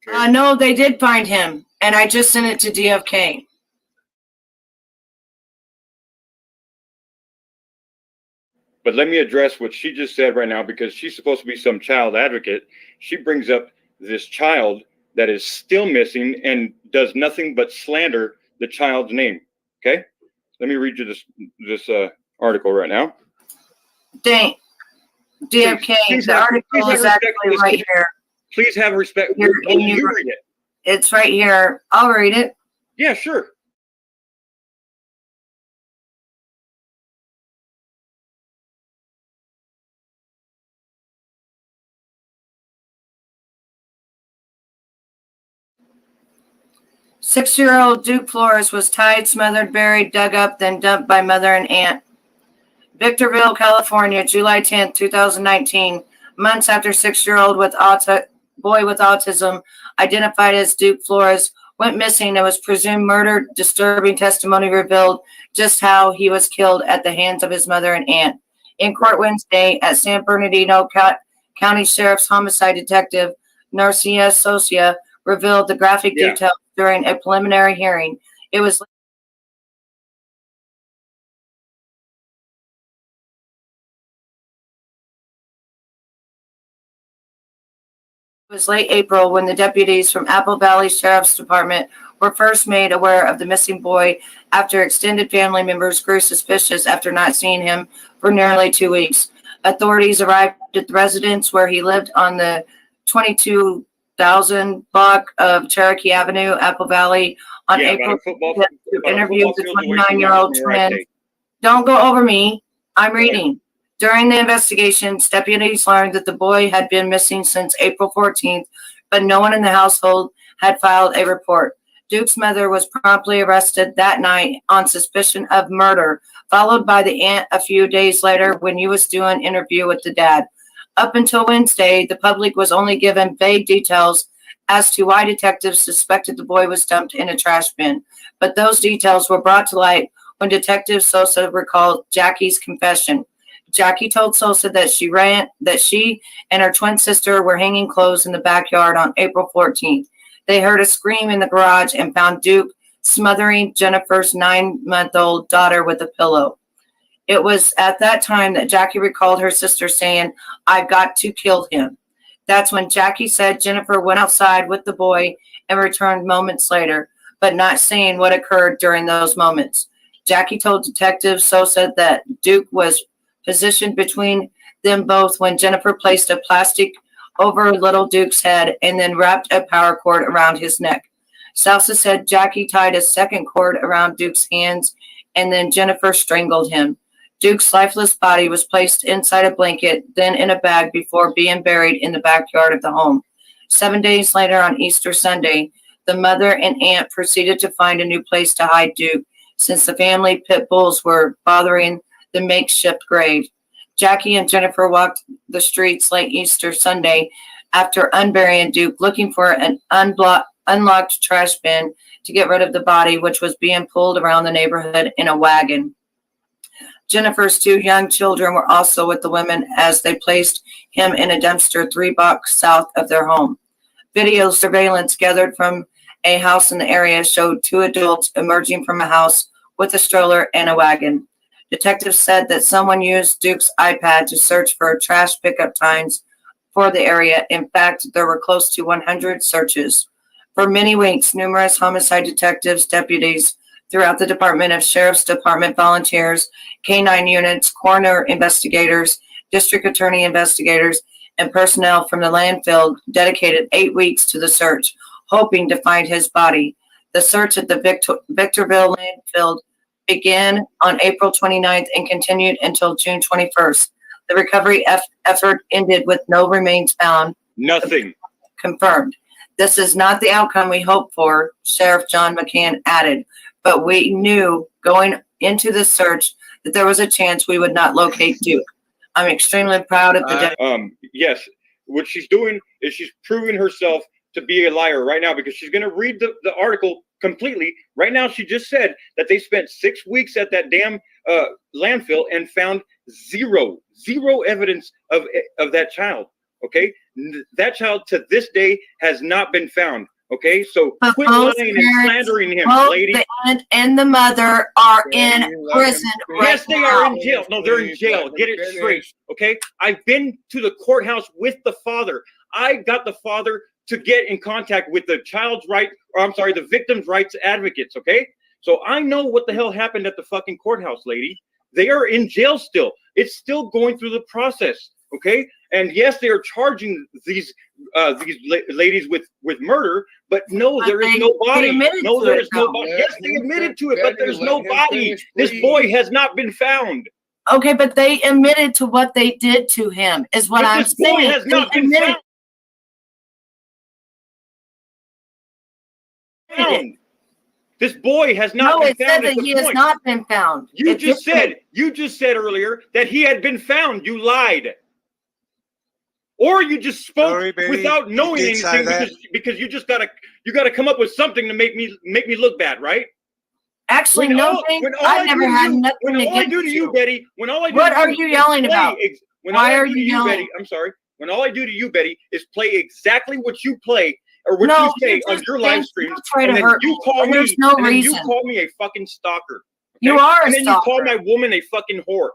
C: No, they did find him. And I just sent it to DFK.
A: But let me address what she just said right now, because she's supposed to be some child advocate. She brings up this child that is still missing and does nothing but slander the child's name. Okay? Let me read you this article right now.
C: Dank. DFK, the article is actually right here.
A: Please have respect. You read it.
C: It's right here. I'll read it.
A: Yeah, sure.
C: Six-year-old Duke Flores was tied, smothered, buried, dug up, then dumped by mother and aunt. Victorville, California, July 10th, 2019. Months after 6-year-old boy with autism, identified as Duke Flores, went missing and was presumed murdered. Disturbing testimony revealed just how he was killed at the hands of his mother and aunt. In court Wednesday at San Bernardino County Sheriff's Homicide Detective Narcia Socia revealed the graphic details during a preliminary hearing. It was late April when the deputies from Apple Valley Sheriff's Department were first made aware of the missing boy after extended family members grew suspicious after not seeing him for nearly 2 weeks. Authorities arrived at the residence where he lived on the 22,000 block of Cherokee Avenue, Apple Valley, on April to interview the 29-year-old twin. Don't go over me. I'm reading. During the investigations, deputies learned that the boy had been missing since April 14th, but no one in the household had filed a report. Duke's mother was promptly arrested that night on suspicion of murder, followed by the aunt a few days later when he was doing an interview with the dad. Up until Wednesday, the public was only given vague details as to why detectives suspected the boy was dumped in a trash bin, but those details were brought to light when Detective Sosa recalled Jackie's confession. Jackie told Sosa that she and her twin sister were hanging clothes in the backyard on April 14th. They heard a scream in the garage and found Duke smothering Jennifer's 9-month-old daughter with a pillow. It was at that time that Jackie recalled her sister saying, "I've got to kill him." That's when Jackie said Jennifer went outside with the boy and returned moments later, but not saying what occurred during those moments. Jackie told Detective Sosa that Duke was positioned between them both when Jennifer placed a plastic over little Duke's head and then wrapped a power cord around his neck. Sosa said Jackie tied a second cord around Duke's hands and then Jennifer strangled him. Duke's lifeless body was placed inside a blanket, then in a bag before being buried in the backyard of the home. 7 days later on Easter Sunday, the mother and aunt proceeded to find a new place to hide Duke since the family pit bulls were bothering the makeshift grave. Jackie and Jennifer walked the streets late Easter Sunday after unburying Duke, looking for an unlocked trash bin to get rid of the body, which was being pulled around the neighborhood in a wagon. Jennifer's 2 young children were also with the women as they placed him in a dumpster 3 blocks south of their home. Video surveillance gathered from a house in the area showed 2 adults emerging from a house with a stroller and a wagon. Detectives said that someone used Duke's iPad to search for trash pickup times for the area. In fact, there were close to 100 searches. For many weeks, numerous homicide detectives, deputies throughout the Department of Sheriff's Department, volunteers, K-9 units, coroner investigators, district attorney investigators, and personnel from the landfill dedicated 8 weeks to the search, hoping to find his body. The search at the Victorville landfill began on April 29th and continued until June 21st. The recovery effort ended with no remains found.
A: Nothing
C: confirmed. This is not the outcome we hoped for, Sheriff John McCann added, but we knew going into the search that there was a chance we would not locate Duke. I'm extremely proud of the
A: yes, what she's doing is she's proving herself to be a liar right now because she's going to read the article completely. Right now, she just said that they spent 6 weeks at that damn landfill and found zero evidence of that child. Okay, that child to this day has not been found. Okay, so quit lying and slandering him, lady.
C: The aunt and the mother are in prison.
A: Yes, they are in jail. No, they're in jail. Get it straight. Okay, I've been to the courthouse with the father. I got the father to get in contact with the the victim's rights advocates, okay? So I know what the hell happened at the fucking courthouse, lady. They are in jail still. It's still going through the process, okay? And yes, they are charging these ladies with murder, but no, there is no body. No, there is no body. Yes, they admitted to it, but there's no body. This boy has not been found.
C: Okay, but they admitted to what they did to him, is what I'm saying.
A: This boy has not been found. This boy has not been found.
C: No, it said that he has not been found.
A: You just said earlier that he had been found. You lied. or you just spoke
F: Sorry, baby.
A: without knowing
F: You did say
A: anything because you just gotta come up with something to make me look bad, right?
C: Actually, no, I've never had nothing
A: when all I do to you, Betty, when all I do
C: what are you yelling about? Why are you yelling?
A: Betty, I'm sorry. When all I do to you, Betty, is play exactly what you play or what you say on your live streams, and then you call me, and then you call me a fucking stalker. Okay?
C: You are a
A: and then
C: stalker.
A: you call my woman a fucking whore.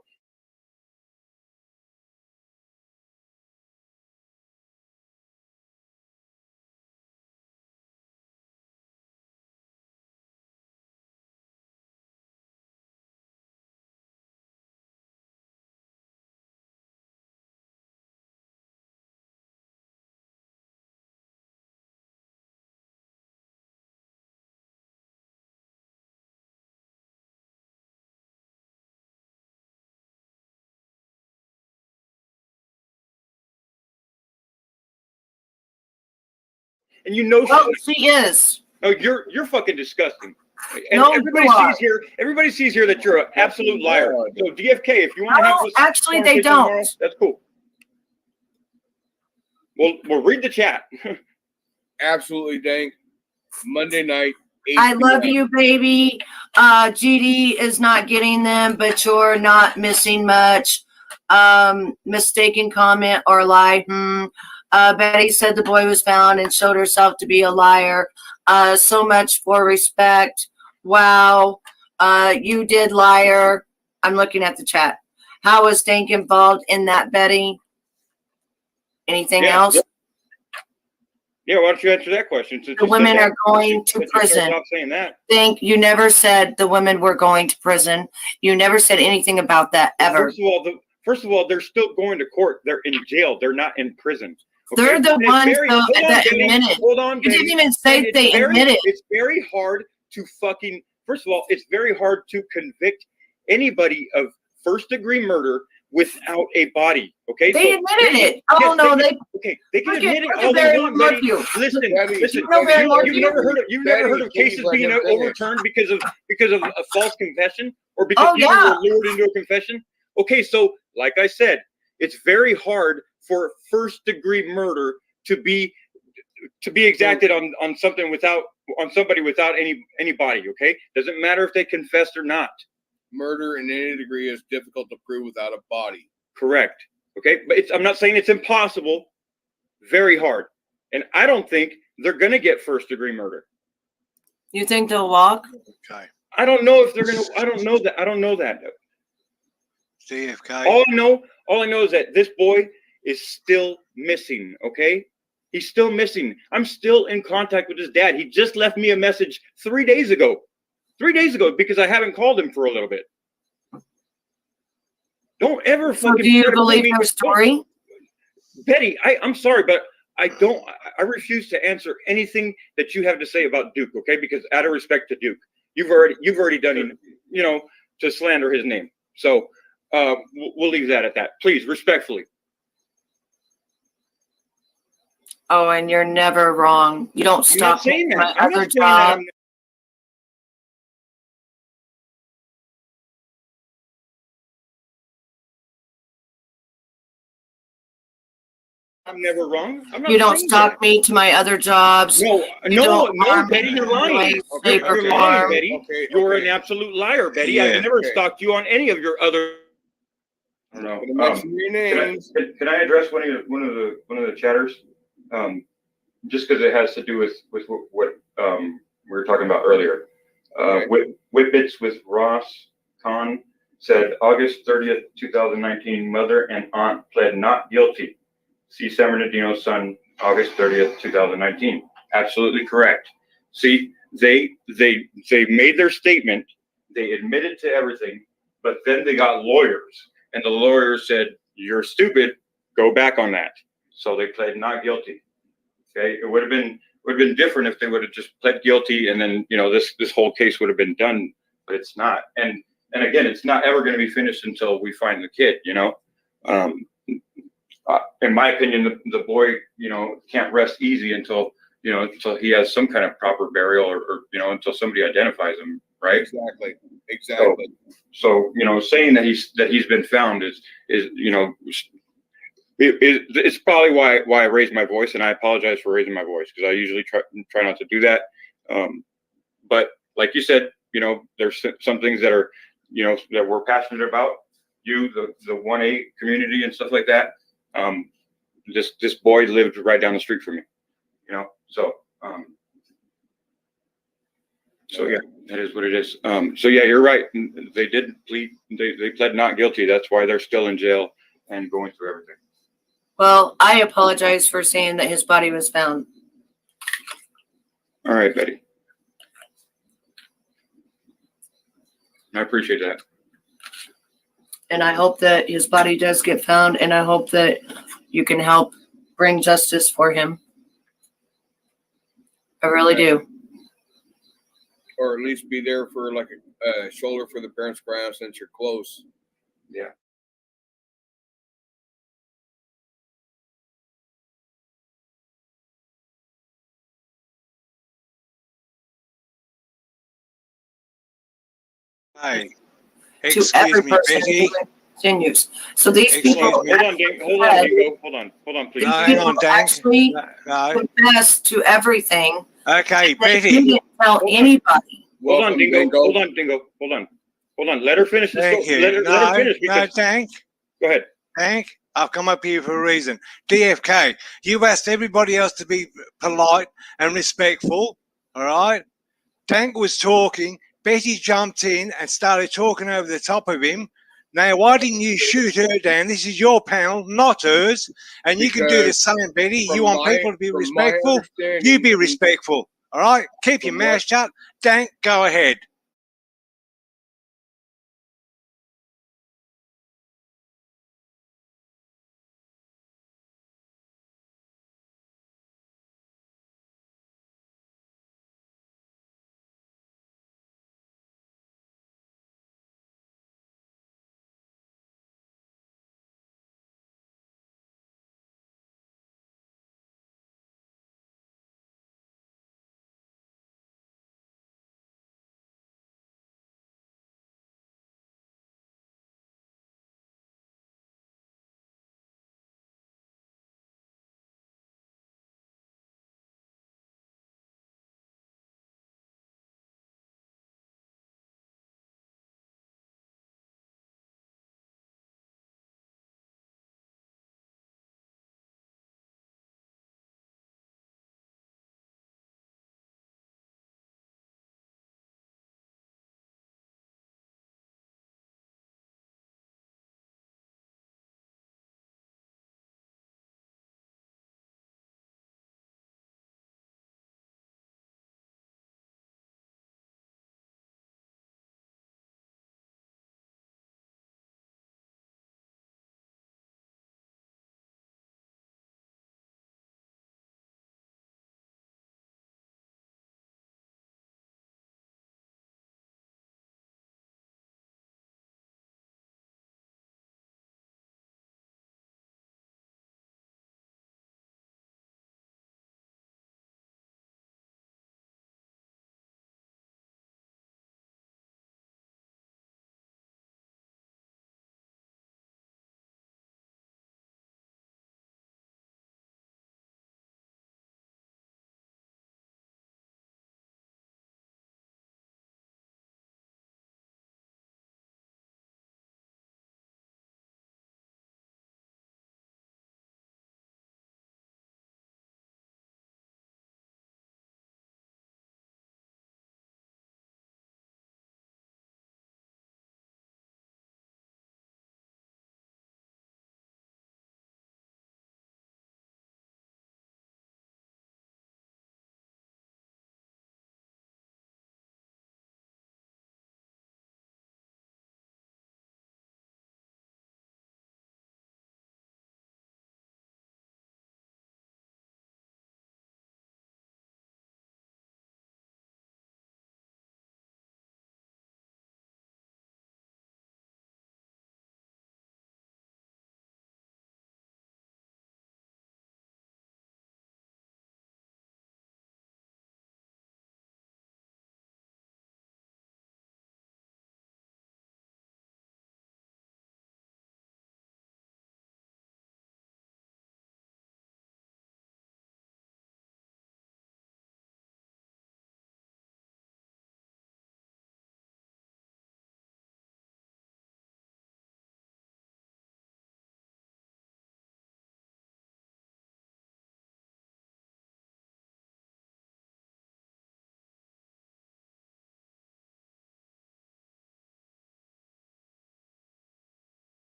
A: And you know,
C: she is.
A: Oh, you're fucking disgusting. And
C: No,
A: everybody sees here that you're an absolute liar. So DFK, if you want to have this
C: actually, they don't.
A: Tomorrow, that's cool. We'll read the chat.
G: Absolutely, Dank. Monday night.
C: I love you, baby. GD is not getting them, but you're not missing much. Mistaken comment or lie. Betty said the boy was found and showed herself to be a liar. So much for respect. Wow. You did, liar. I'm looking at the chat. How was Dank involved in that, Betty? Anything else?
A: Yeah, why don't you answer that question?
C: The women are going to prison.
A: Stop saying that.
C: Dank, you never said the women were going to prison. You never said anything about that ever.
A: First of all, they're still going to court. They're in jail. They're not in prison. Okay?
C: They're the ones that admitted.
A: Hold on,
C: you didn't even say they admitted.
A: It's very hard to fucking. First of all, it's very hard to convict anybody of first-degree murder without a body. Okay,
C: they admitted it. Oh no,
A: they can admit it all they want. Betty. Listen. You've never heard of cases being overturned because of a false confession or because people were lured into a confession. Okay, so like I said, it's very hard for first-degree murder to be exacted on somebody without any body. Okay, doesn't matter if they confessed or not.
G: Murder in any degree is difficult to prove without a body.
A: Correct. Okay, but I'm not saying it's impossible. Very hard, and I don't think they're gonna get first-degree murder.
C: You think they'll walk?
F: Okay.
A: I don't know if they're gonna. I don't know that.
F: DFK.
A: All I know is that this boy is still missing. Okay, he's still missing. I'm still in contact with his dad. He just left me a message 3 days ago. 3 days ago, because I haven't called him for a little bit. Don't ever fucking.
C: Do you believe her story,
A: Betty? I'm sorry, but I don't. I refuse to answer anything that you have to say about Duke. Okay, because out of respect to Duke, you've already done to slander his name. So we'll leave that at that. Please, respectfully.
C: Oh, and you're never wrong. You don't stop
A: saying that.
C: My
A: I'm
C: other
A: not saying that.
C: job.
A: I'm never wrong.
C: You don't stalk me to my other jobs.
A: No, Betty, you're lying. Okay, you're lying, Betty. Okay, you're an absolute liar, Betty. Yeah, I've never stalked you on any of your other. No. Can I address one of the chatters? Just because it has to do with what we were talking about earlier. Whitbits with Ross Khan said August 30th, 2019, mother and aunt pled not guilty. See San Bernardino's son, August 30th, 2019. Absolutely correct. See, they made their statement. They admitted to everything, but then they got lawyers, and the lawyers said, "You're stupid. Go back on that." So they pled not guilty. Okay, it would have been different if they would have just pled guilty, and then this whole case would have been done. But it's not, and again, it's not ever going to be finished until we find the kid. In my opinion, the boy, can't rest easy until he has some kind of proper burial or until somebody identifies him, right?
G: Exactly.
A: So saying that he's been found is It's probably why I raised my voice, and I apologize for raising my voice because I usually try not to do that. But like you said, you know, there's some things that are, you know, that we're passionate about. You, the 1A community and stuff like that. This boy lived right down the street from me, you know. So yeah, that is what it is. So yeah, you're right. They did plead. They pled not guilty. That's why they're still in jail and going through everything.
C: Well, I apologize for saying that his body was found.
A: All right, Betty. I appreciate that.
C: And I hope that his body does get found, and I hope that you can help bring justice for him. I really do.
G: Or at least be there for like a shoulder for the parents ground since you're close.
A: Yeah.
F: Hey,
C: To
F: excuse
C: every
F: me,
C: person
F: Betty.
C: who continues. So these
F: Excuse
C: people,
F: me.
A: Hold on, Dingo. Hold on, please.
F: No, hang on, Dank.
C: actually
F: No.
C: confess to everything.
F: Okay,
C: They
F: Betty.
C: didn't tell anybody.
A: Hold on, Dingo. Hold on. Let her finish the
F: Thank
A: story.
F: you.
A: Let her finish.
F: No, Dank.
A: Go ahead.
F: Dank, I've come up here for a reason. DFK, you've asked everybody else to be polite and respectful, all right? Dank was talking. Betty jumped in and started talking over the top of him. Now, why didn't you shoot her down? This is your panel, not hers. And you can do the same, Betty. You want people to be respectful? You be respectful, all right? Keep your mouth shut. Dank, go ahead.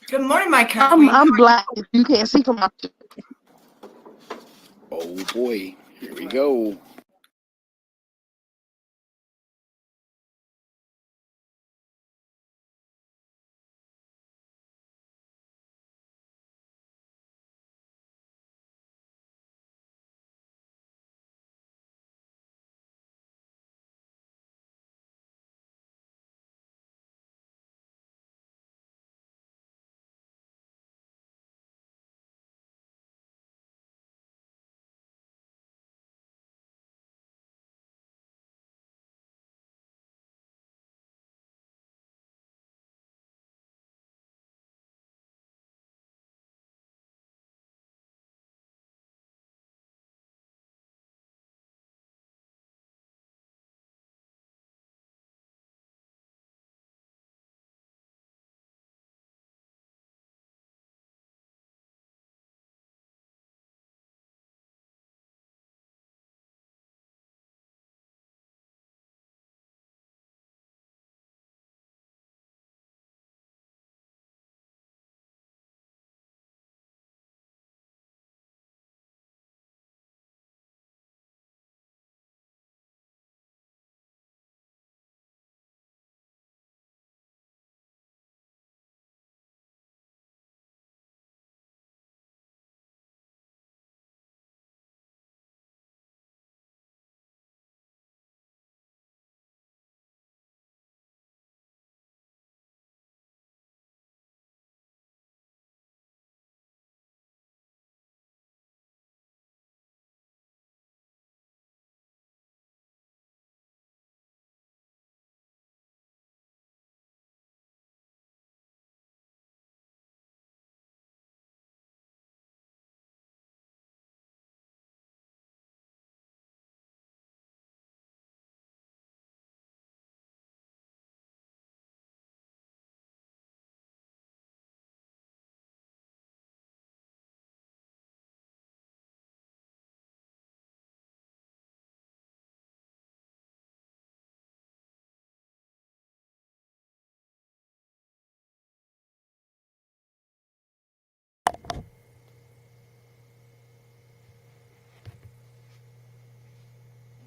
C: Good morning, my cousin.
H: I'm black. If you can't see from my.
I: Oh boy, here we go.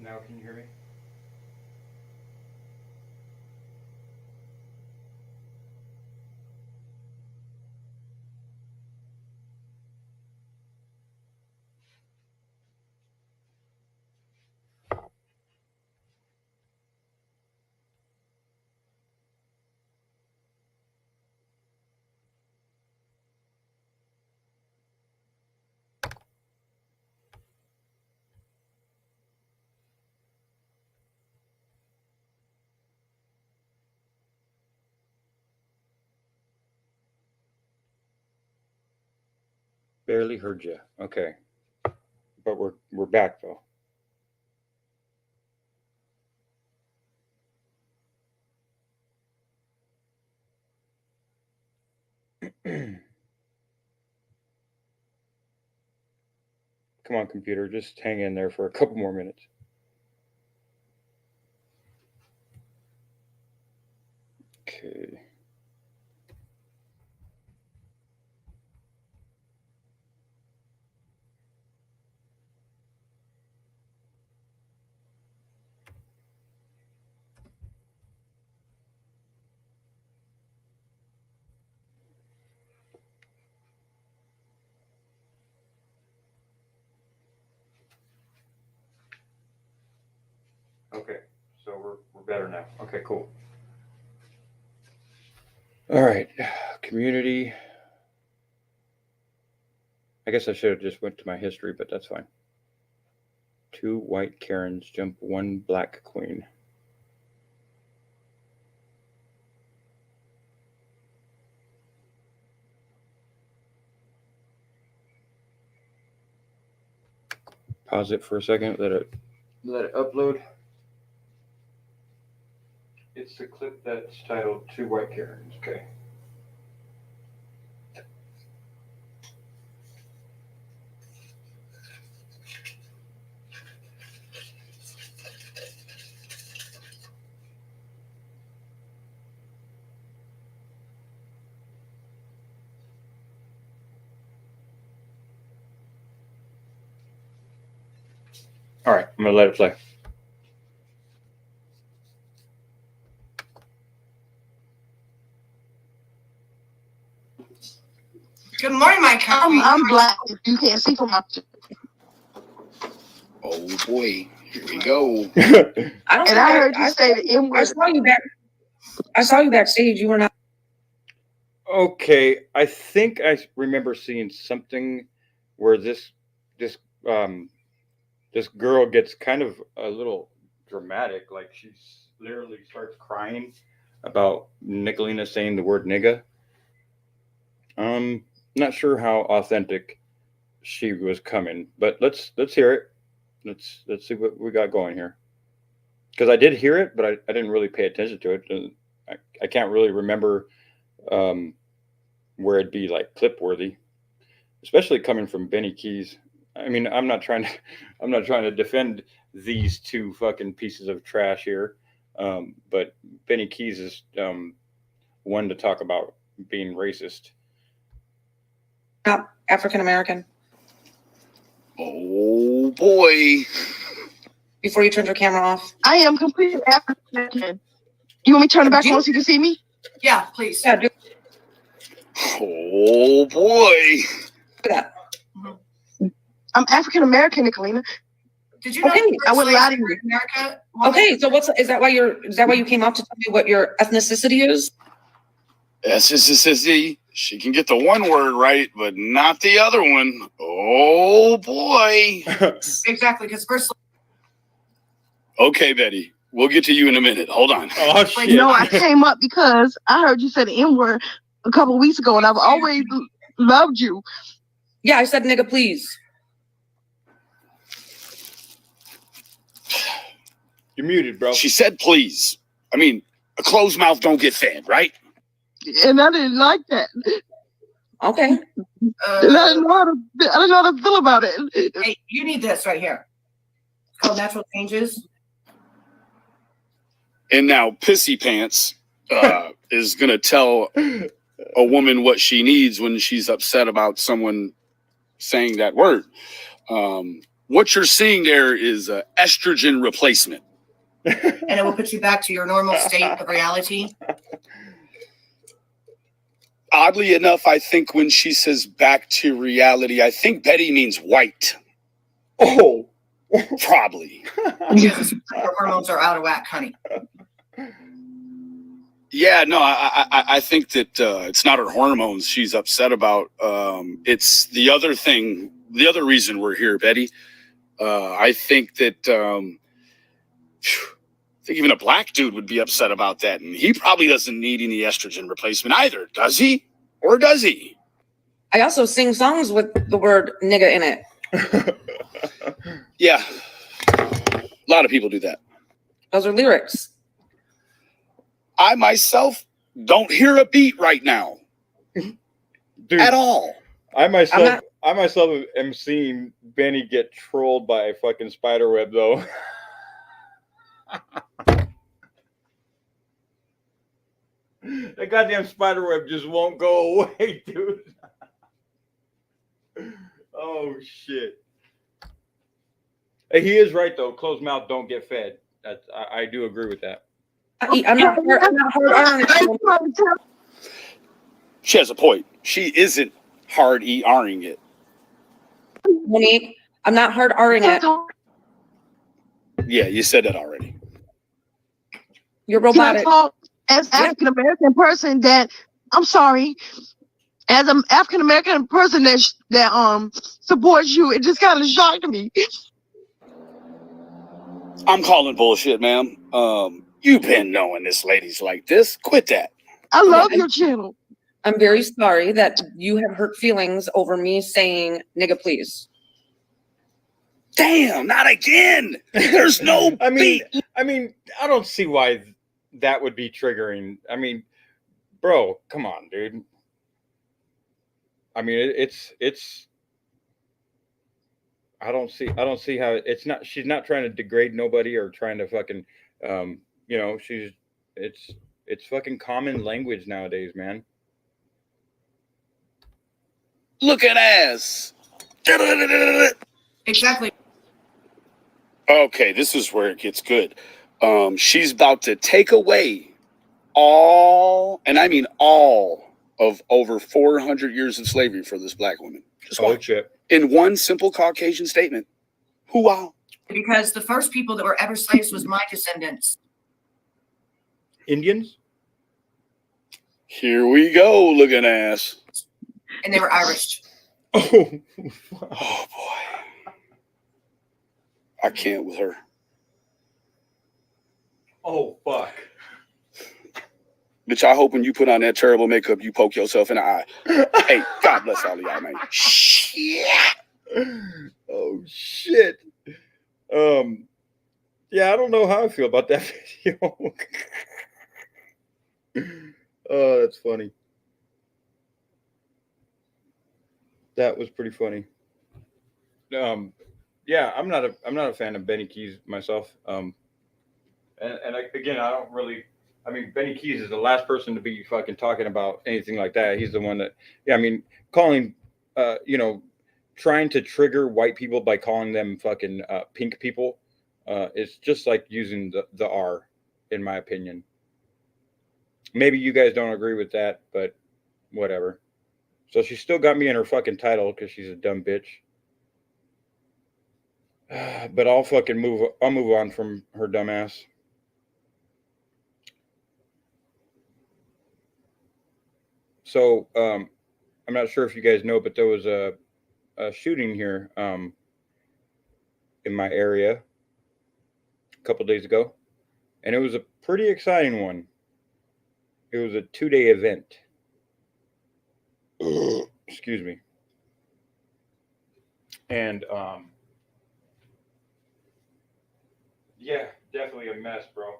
A: Now can you hear me? Barely heard you. Okay, but we're back though. Come on, computer, just hang in there for a couple more minutes. Okay. Okay, so we're better now. Okay, cool. All right, community. I guess I should have just went to my history, but that's fine. 2 white Karens jump 1 black queen. Pause it for a second. Let it upload. It's the clip that's titled 2 white Karens. Okay. All right, I'm gonna let it play.
C: Good morning, my company.
H: I'm black. You can't see from my.
I: Oh boy, here we go.
H: And I heard you say the M word.
J: I saw you backstage. You were not.
A: Okay, I think I remember seeing something where this this girl gets kind of a little dramatic, like she literally starts crying about Nicolina saying the word nigga. Not sure how authentic she was coming, but let's hear it. Let's see what we got going here. Because I did hear it, but I didn't really pay attention to it. And I can't really remember where it'd be like clip worthy, especially coming from Benny Keys. I mean, I'm not trying to defend these two fucking pieces of trash here, but Benny Keys is one to talk about being racist.
J: Not African American.
I: Oh boy.
J: Before you turned your camera off.
H: I am completely African American. You want me to turn it back on so you can see me?
C: Yeah, please.
J: Yeah, do
I: Oh boy.
J: that.
H: I'm African American, Nicolina.
C: Did you know
J: Okay,
C: you
H: I
C: were
H: wouldn't lie to
C: enslaved
H: you.
C: in America?
J: Okay, so is that why you came out to tell me what your ethnicity is?
I: SSSSD. She can get the one word right, but not the other one. Oh boy.
C: Exactly, because first.
I: Okay, Betty. We'll get to you in a minute. Hold on.
A: Oh shit!
H: No, I came up because I heard you say the M word a couple of weeks ago, and I've always loved you.
J: Yeah, I said nigga, please.
A: You're muted, bro.
I: She said please. I mean, a closed mouth don't get fed, right?
H: And I didn't like that.
J: Okay.
H: And I didn't know how to feel about it.
C: Hey, you need this right here. It's called Natural Changes.
I: And now Pissy Pants is going to tell a woman what she needs when she's upset about someone saying that word. What you're seeing there is estrogen replacement.
C: And it will put you back to your normal state of reality.
I: Oddly enough, I think when she says back to reality, I think Betty means white.
A: Oh.
I: Probably.
C: Because your hormones are out of whack, honey.
I: Yeah, no, I think that it's not her hormones she's upset about. It's the other thing, the other reason we're here, Betty. I think that I think even a black dude would be upset about that. And he probably doesn't need any estrogen replacement either, does he? Or does he?
J: I also sing songs with the word nigga in it.
I: Yeah. A lot of people do that.
J: Those are lyrics.
I: I myself don't hear a beat right now.
A: Dude,
I: at all.
A: I myself am seeing Benny get trolled by a fucking spiderweb though. That goddamn spiderweb just won't go away, dude. Oh shit. Hey, he is right though. Closed mouth don't get fed. I do agree with that.
J: I'm not hard.
I: She has a point. She isn't hard ERing it.
J: Monique, I'm not hard R'ing it.
I: Yeah, you said that already.
J: You're robotic.
H: As an African American person, that I'm sorry. As an African American person that supports you, it just kind of shocked me.
I: I'm calling bullshit, ma'am. You've been knowing this lady's like this. Quit that.
H: I love your channel.
J: I'm very sorry that you have hurt feelings over me saying nigga please.
I: Damn, not again. There's no
A: I mean, I don't see why that would be triggering. I mean, bro, come on, dude. I mean, it's I don't see how it's not. She's not trying to degrade nobody or trying to fucking it's fucking common language nowadays, man.
I: Look at ass.
C: Exactly.
I: Okay, this is where it gets good. She's about to take away all, and I mean all, of over 400 years of slavery for this black woman. Just watch.
A: Shit.
I: In one simple Caucasian statement. Hoo-ah.
C: Because the first people that were ever slaves was my descendants.
A: Indians?
I: Here we go, looking ass.
C: And they were Irish.
A: Oh,
I: Oh boy. I can't with her.
A: oh fuck.
I: Bitch, I hope when you put on that terrible makeup, you poke yourself in the eye. Hey, God bless all of y'all, man. Shit.
A: Oh shit. Yeah, I don't know how I feel about that video. Oh, that's funny. That was pretty funny. Yeah, I'm not a fan of Benny Keys myself. Again, I don't really. I mean, Benny Keys is the last person to be fucking talking about anything like that. He's the one that, yeah, I mean, calling, trying to trigger white people by calling them fucking pink people. It's just like using the R, in my opinion. Maybe you guys don't agree with that, but whatever. So she still got me in her fucking title because she's a dumb bitch. But I'll move on from her dumb ass. So I'm not sure if you guys know, but there was a shooting here in my area a couple days ago, and it was a pretty exciting one. It was a 2-day event. Excuse me. And yeah, definitely a mess, bro.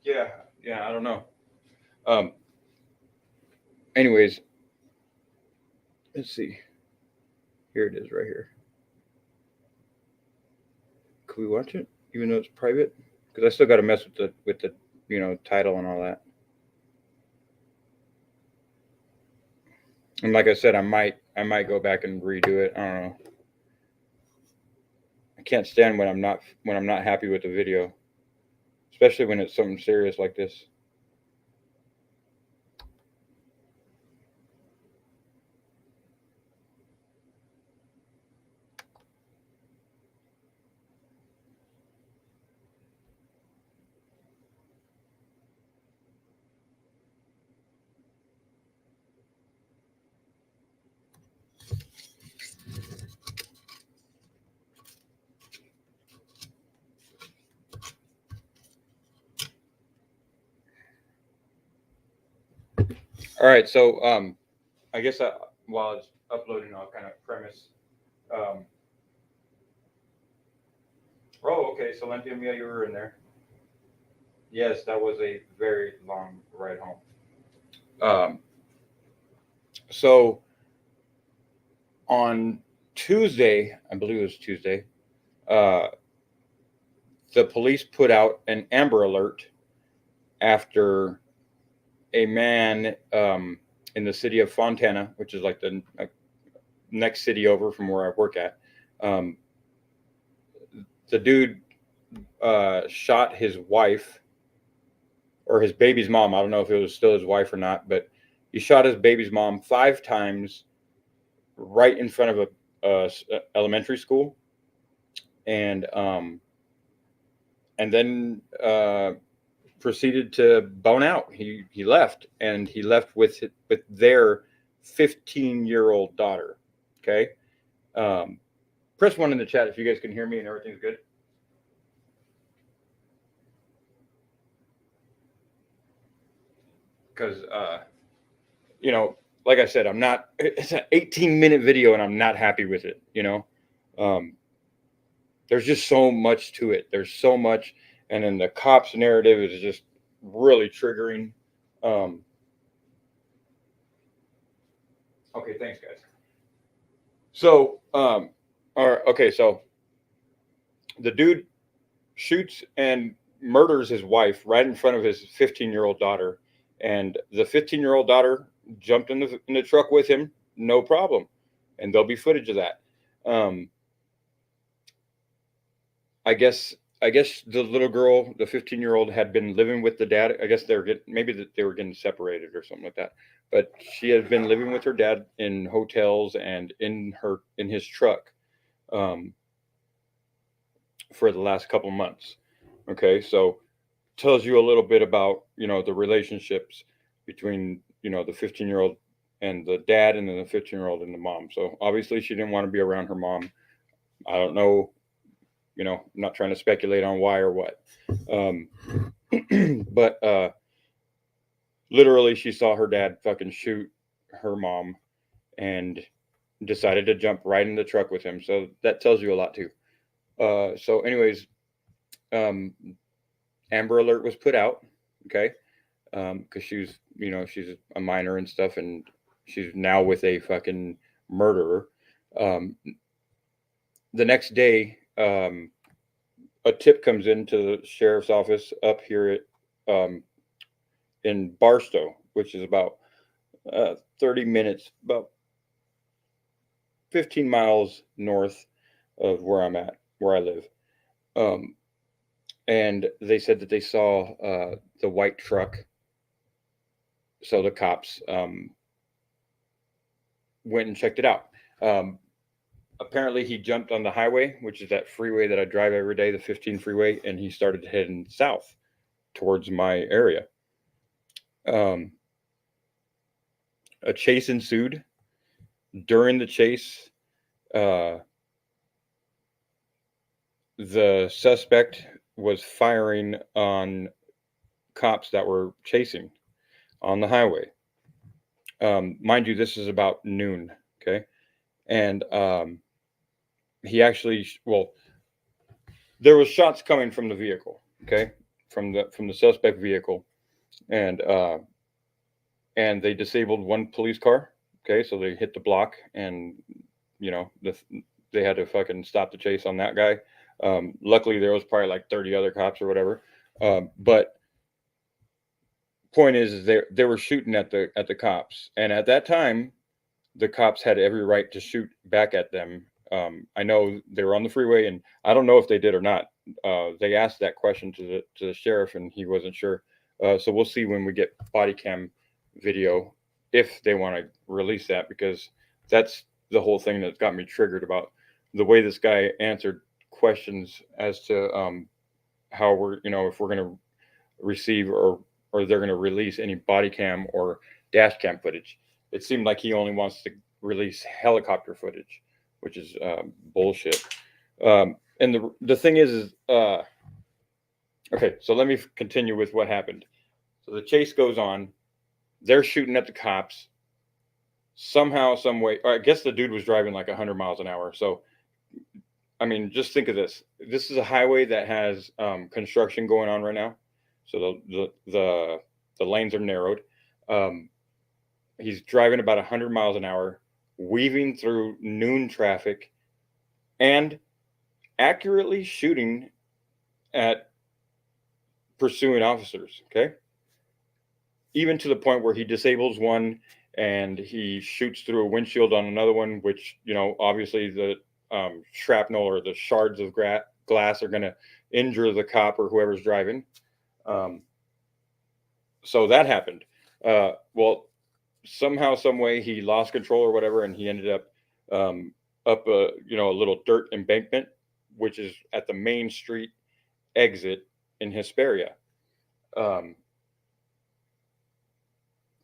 A: Yeah, I don't know. Anyways, let's see. Here it is right here. Can we watch it even though it's private? Because I still got to mess with the title and all that. And like I said, I might go back and redo it. I don't know. I can't stand when I'm not happy with the video, especially when it's something serious like this. All right, so I guess while it's uploading, I'll kind of premise. Oh, okay, so Lentium, yeah, you were in there. Yes, that was a very long ride home. So on Tuesday, I believe it was Tuesday, the police put out an Amber Alert after a man in the city of Fontana, which is like the next city over from where I work at. The dude shot his wife or his baby's mom. I don't know if it was still his wife or not, but he shot his baby's mom 5 times right in front of a elementary school, and then proceeded to bone out. He left, and he left with their 15-year-old daughter. Okay, press 1 in the chat if you guys can hear me and everything's good. Because like I said, it's an 18-minute video and I'm not happy with it. There's just so much to it. There's so much. And then the cops narrative is just really triggering. Okay, thanks, guys. So, so the dude shoots and murders his wife right in front of his 15-year-old daughter. and the 15-year-old daughter jumped in the truck with him, no problem, and there'll be footage of that. I guess the little girl, the 15-year-old, had been living with the dad. I guess they were getting separated or something like that. But she had been living with her dad in hotels and in his truck for the last couple months. Okay, so tells you a little bit about the relationships between the 15-year-old and the dad, and then the 15-year-old and the mom. So obviously she didn't want to be around her mom. I don't know. I'm not trying to speculate on why or what. But literally she saw her dad fucking shoot her mom and decided to jump right in the truck with him. So that tells you a lot too. So anyways, Amber Alert was put out. Okay. Because she's a minor and stuff, and she's now with a fucking murderer. The next day, a tip comes into the sheriff's office up here in Barstow, which is about 30 minutes, about 15 miles north of where I live. And they said that they saw the white truck. So the cops went and checked it out. Apparently he jumped on the highway, which is that freeway that I drive every day, the 15 freeway, and he started heading south towards my area. A chase ensued. During the chase, the suspect was firing on cops that were chasing on the highway. Mind you, this is about noon. Okay. And he actually, there was shots coming from the vehicle. Okay. From the suspect vehicle. And they disabled one police car. Okay. So they hit the block, and they had to fucking stop the chase on that guy. Luckily there was probably like 30 other cops or whatever. But point is they were shooting at the cops, and at that time the cops had every right to shoot back at them. I know they were on the freeway, and I don't know if they did or not. They asked that question to the sheriff, and he wasn't sure. So we'll see when we get body cam video if they want to release that, because that's the whole thing that got me triggered about the way this guy answered questions as to how we're if we're going to receive or they're going to release any body cam or dash cam footage. It seemed like he only wants to release helicopter footage, which is bullshit. And the thing is okay, so let me continue with what happened. So the chase goes on. They're shooting at the cops. Somehow, some way, I guess the dude was driving like 100 miles an hour. So, I mean, just think of this. This is a highway that has construction going on right now. So the lanes are narrowed. He's driving about 100 miles an hour, weaving through noon traffic, and accurately shooting at pursuing officers. Okay. Even to the point where he disables one and he shoots through a windshield on another one, which, obviously the shrapnel or the shards of glass are going to injure the cop or whoever's driving. So that happened. Somehow, some way he lost control or whatever, and he ended up up a little dirt embankment, which is at the main street exit in Hesperia.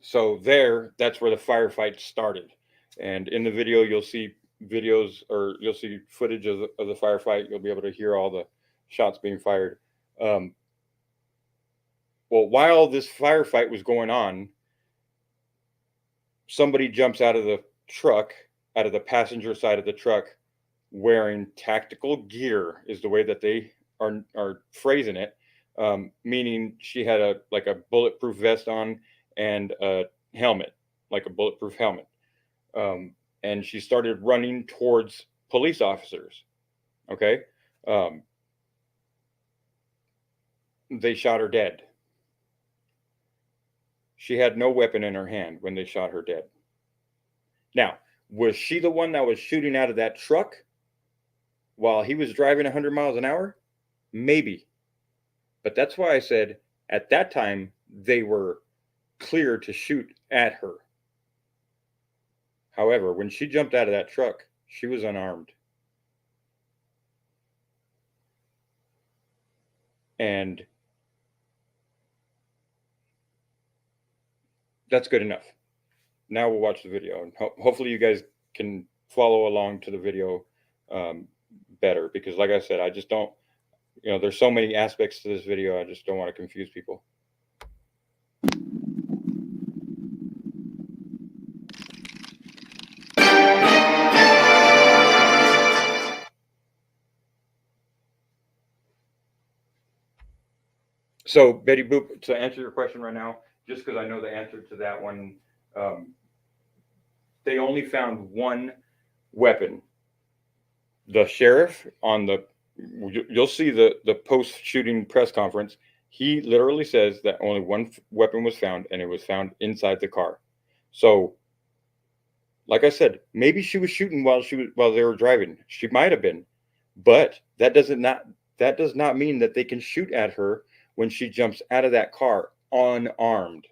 A: So that's where the firefight started. And in the video, you'll see videos, or you'll see footage of the firefight. You'll be able to hear all the shots being fired. While this firefight was going on, somebody jumps out of the truck, out of the passenger side of the truck, wearing tactical gear, is the way that they are phrasing it. Meaning she had a bulletproof vest on and a helmet, like a bulletproof helmet. And she started running towards police officers. Okay. They shot her dead. She had no weapon in her hand when they shot her dead. Now, was she the one that was shooting out of that truck while he was driving 100 miles an hour? Maybe. But that's why I said at that time they were clear to shoot at her. However, when she jumped out of that truck, she was unarmed. And that's good enough. Now we'll watch the video, and hopefully you guys can follow along to the video better, because like I said, I just don't, there's so many aspects to this video, I just don't want to confuse people. So, Betty Boop, to answer your question right now, just because I know the answer to that one, they only found one weapon. The sheriff you'll see the post-shooting press conference, he literally says that only one weapon was found, and it was found inside the car. So, like I said, maybe she was shooting while they were driving. She might have been, but that does not mean that they can shoot at her when she jumps out of that car unarmed.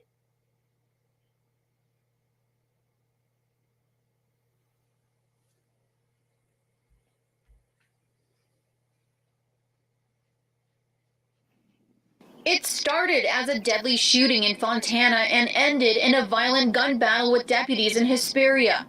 K: It started as a deadly shooting in Fontana and ended in a violent gun battle with deputies in Hesperia.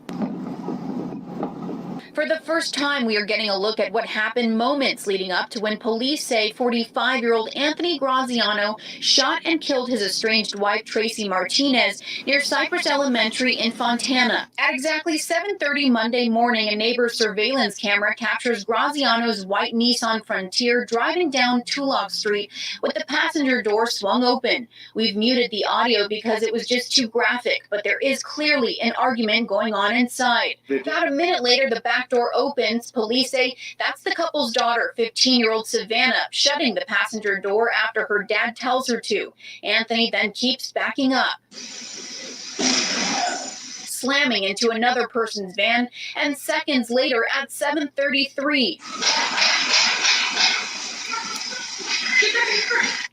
K: For the first time, we are getting a look at what happened moments leading up to when police say 45-year-old Anthony Graziano shot and killed his estranged wife, Tracy Martinez, near Cypress Elementary in Fontana. At exactly 7:30 Monday morning, a neighbor's surveillance camera captures Graziano's white Nissan Frontier driving down Tulloch Street with the passenger door swung open. We've muted the audio because it was just too graphic, but there is clearly an argument going on inside. About a minute later, the back door opens. Police say that's the couple's daughter, 15-year-old Savannah, shutting the passenger door after her dad tells her to. Anthony then keeps backing up, slamming into another person's van, and seconds later at 7:33,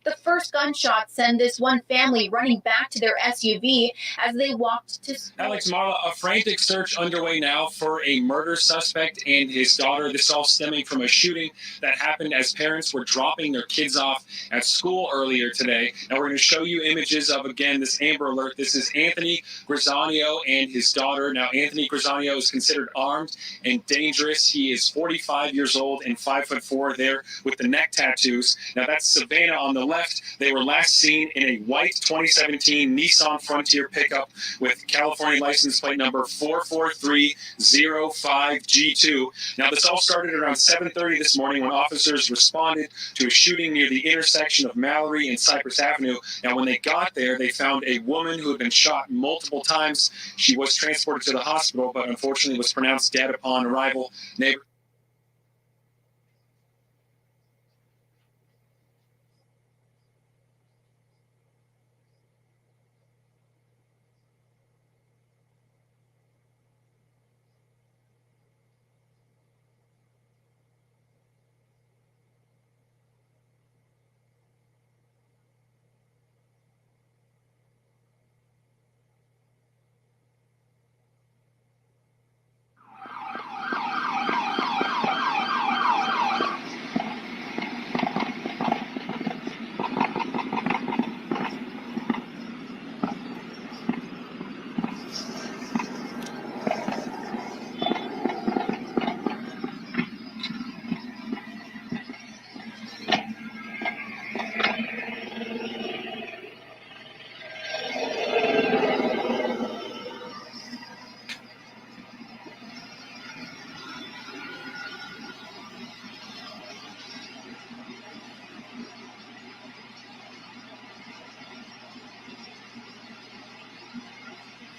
K: the first gunshot sent this one family running back to their SUV as they walked to school.
L: Alex Marla, a frantic search underway now for a murder suspect and his daughter. This all stemming from a shooting that happened as parents were dropping their kids off at school earlier today. Now we're going to show you images of, again, this Amber Alert. This is Anthony Graziano and his daughter. Now, Anthony Graziano is considered armed and dangerous. He is 45 years old and 5'4" there with the neck tattoos. Now, that's Savannah on the left. They were last seen in a white 2017 Nissan Frontier pickup with California license plate number 44305G2. Now, this all started around 7:30 this morning when officers responded to a shooting near the intersection of Mallory and Cypress Avenue. Now, when they got there, they found a woman who had been shot multiple times. She was transported to the hospital, but unfortunately was pronounced dead upon arrival.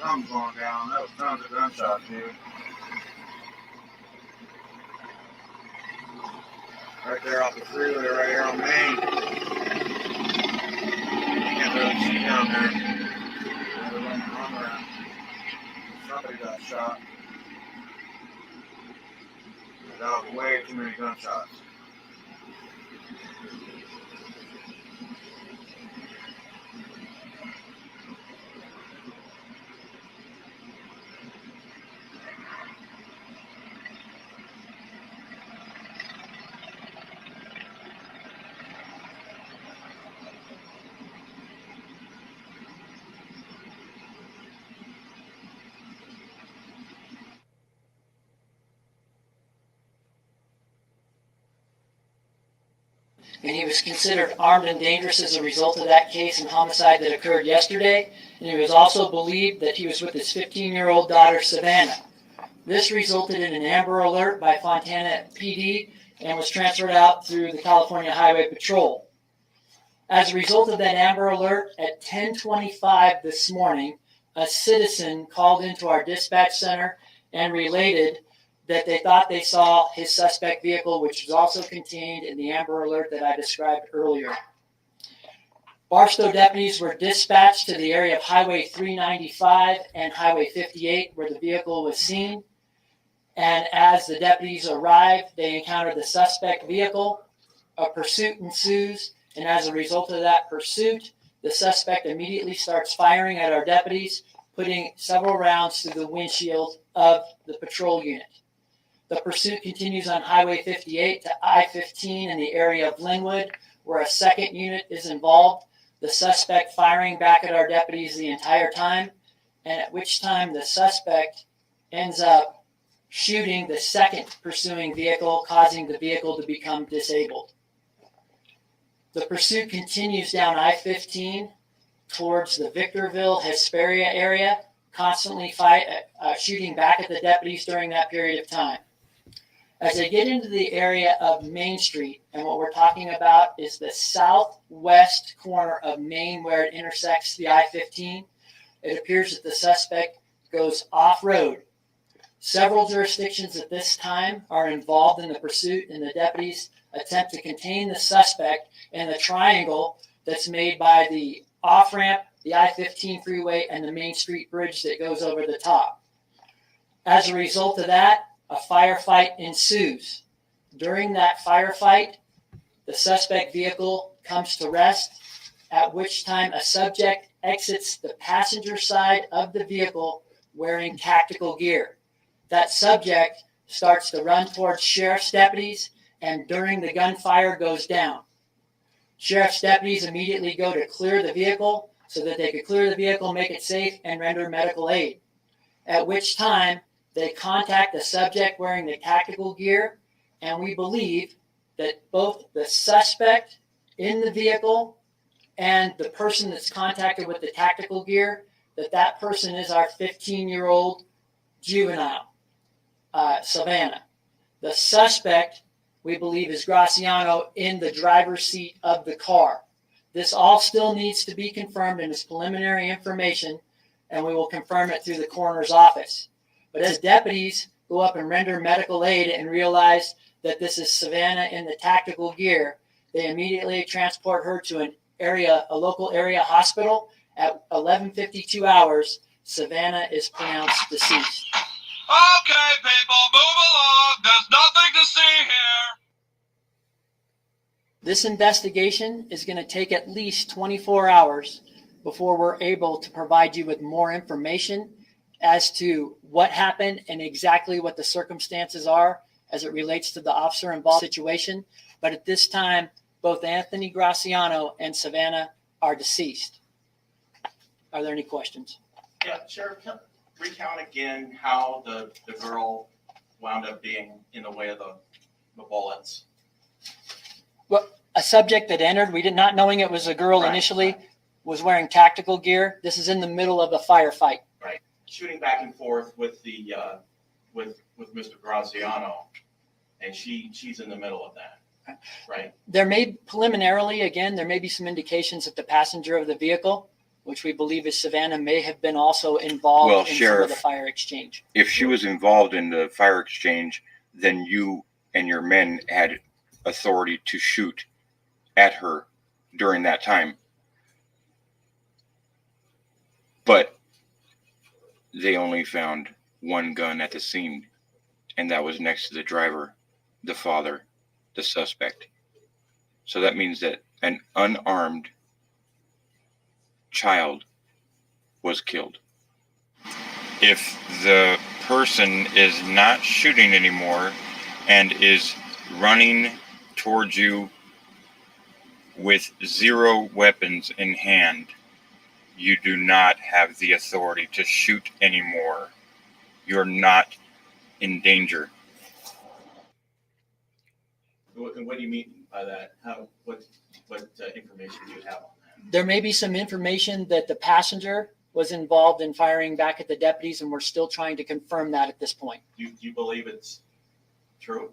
M: Something's going down. That was tons of gunshots, dude. Right there off the freeway, right here on Main. You can't really see down there. Somebody got shot. That was way too many gunshots.
N: And he was considered armed and dangerous as a result of that case and homicide that occurred yesterday. And it was also believed that he was with his 15-year-old daughter, Savannah. This resulted in an Amber Alert by Fontana PD and was transferred out through the California Highway Patrol. As a result of that Amber Alert, at 10:25 this morning, a citizen called into our dispatch center and related that they thought they saw his suspect vehicle, which was also contained in the Amber Alert that I described earlier. Barstow deputies were dispatched to the area of Highway 395 and Highway 58 where the vehicle was seen. And as the deputies arrived, they encountered the suspect vehicle. A pursuit ensues, and as a result of that pursuit, the suspect immediately starts firing at our deputies, putting several rounds through the windshield of the patrol unit. The pursuit continues on Highway 58 to I-15 in the area of Linwood, where a second unit is involved, the suspect firing back at our deputies the entire time, and at which time the suspect ends up shooting the second pursuing vehicle, causing the vehicle to become disabled. The pursuit continues down I-15 towards the Victorville, Hesperia area, constantly shooting back at the deputies during that period of time. As they get into the area of Main Street, and what we're talking about is the southwest corner of Main where it intersects the I-15, it appears that the suspect goes off-road. Several jurisdictions at this time are involved in the pursuit, and the deputies attempt to contain the suspect in the triangle that's made by the off-ramp, the I-15 freeway, and the Main Street bridge that goes over the top. As a result of that, a firefight ensues. During that firefight, the suspect vehicle comes to rest, at which time a subject exits the passenger side of the vehicle wearing tactical gear. That subject starts to run towards sheriff's deputies, and during the gunfire goes down. Sheriff's deputies immediately go to clear the vehicle so that they could clear the vehicle, make it safe, and render medical aid. At which time, they contact the subject wearing the tactical gear, and we believe that both the suspect in the vehicle and the person that's contacted with the tactical gear, that person is our 15-year-old juvenile, Savannah. The suspect, we believe, is Graciano in the driver's seat of the car. This all still needs to be confirmed and is preliminary information, and we will confirm it through the coroner's office. But as deputies go up and render medical aid and realize that this is Savannah in the tactical gear, they immediately transport her to a local area hospital. At 11:52 hours, Savannah is pronounced deceased.
O: Okay, people, move along. There's nothing to see here.
N: This investigation is going to take at least 24 hours before we're able to provide you with more information as to what happened and exactly what the circumstances are as it relates to the officer involved situation. But at this time, both Anthony Graciano and Savannah are deceased. Are there any questions?
P: Yeah, Sheriff, recount again how the girl wound up being in the way of the bullets.
N: Well, a subject that entered, we did not knowing it was a girl initially, was wearing tactical gear. This is in the middle of a firefight.
P: Right. Shooting back and forth with the with Mr. Graziano, and she's in the middle of that. Right.
N: There may preliminarily, again, there may be some indications that the passenger of the vehicle, which we believe is Savannah, may have been also involved in some of the fire exchange.
A: If she was involved in the fire exchange, then you and your men had authority to shoot at her during that time. But they only found one gun at the scene, and that was next to the driver, the father, the suspect. So that means that an unarmed child was killed. If the person is not shooting anymore and is running towards you with 0 weapons in hand, you do not have the authority to shoot anymore. You're not in danger.
P: What do you mean by that? What information do you have on that?
N: There may be some information that the passenger was involved in firing back at the deputies, and we're still trying to confirm that at this point.
P: Do you believe it's true?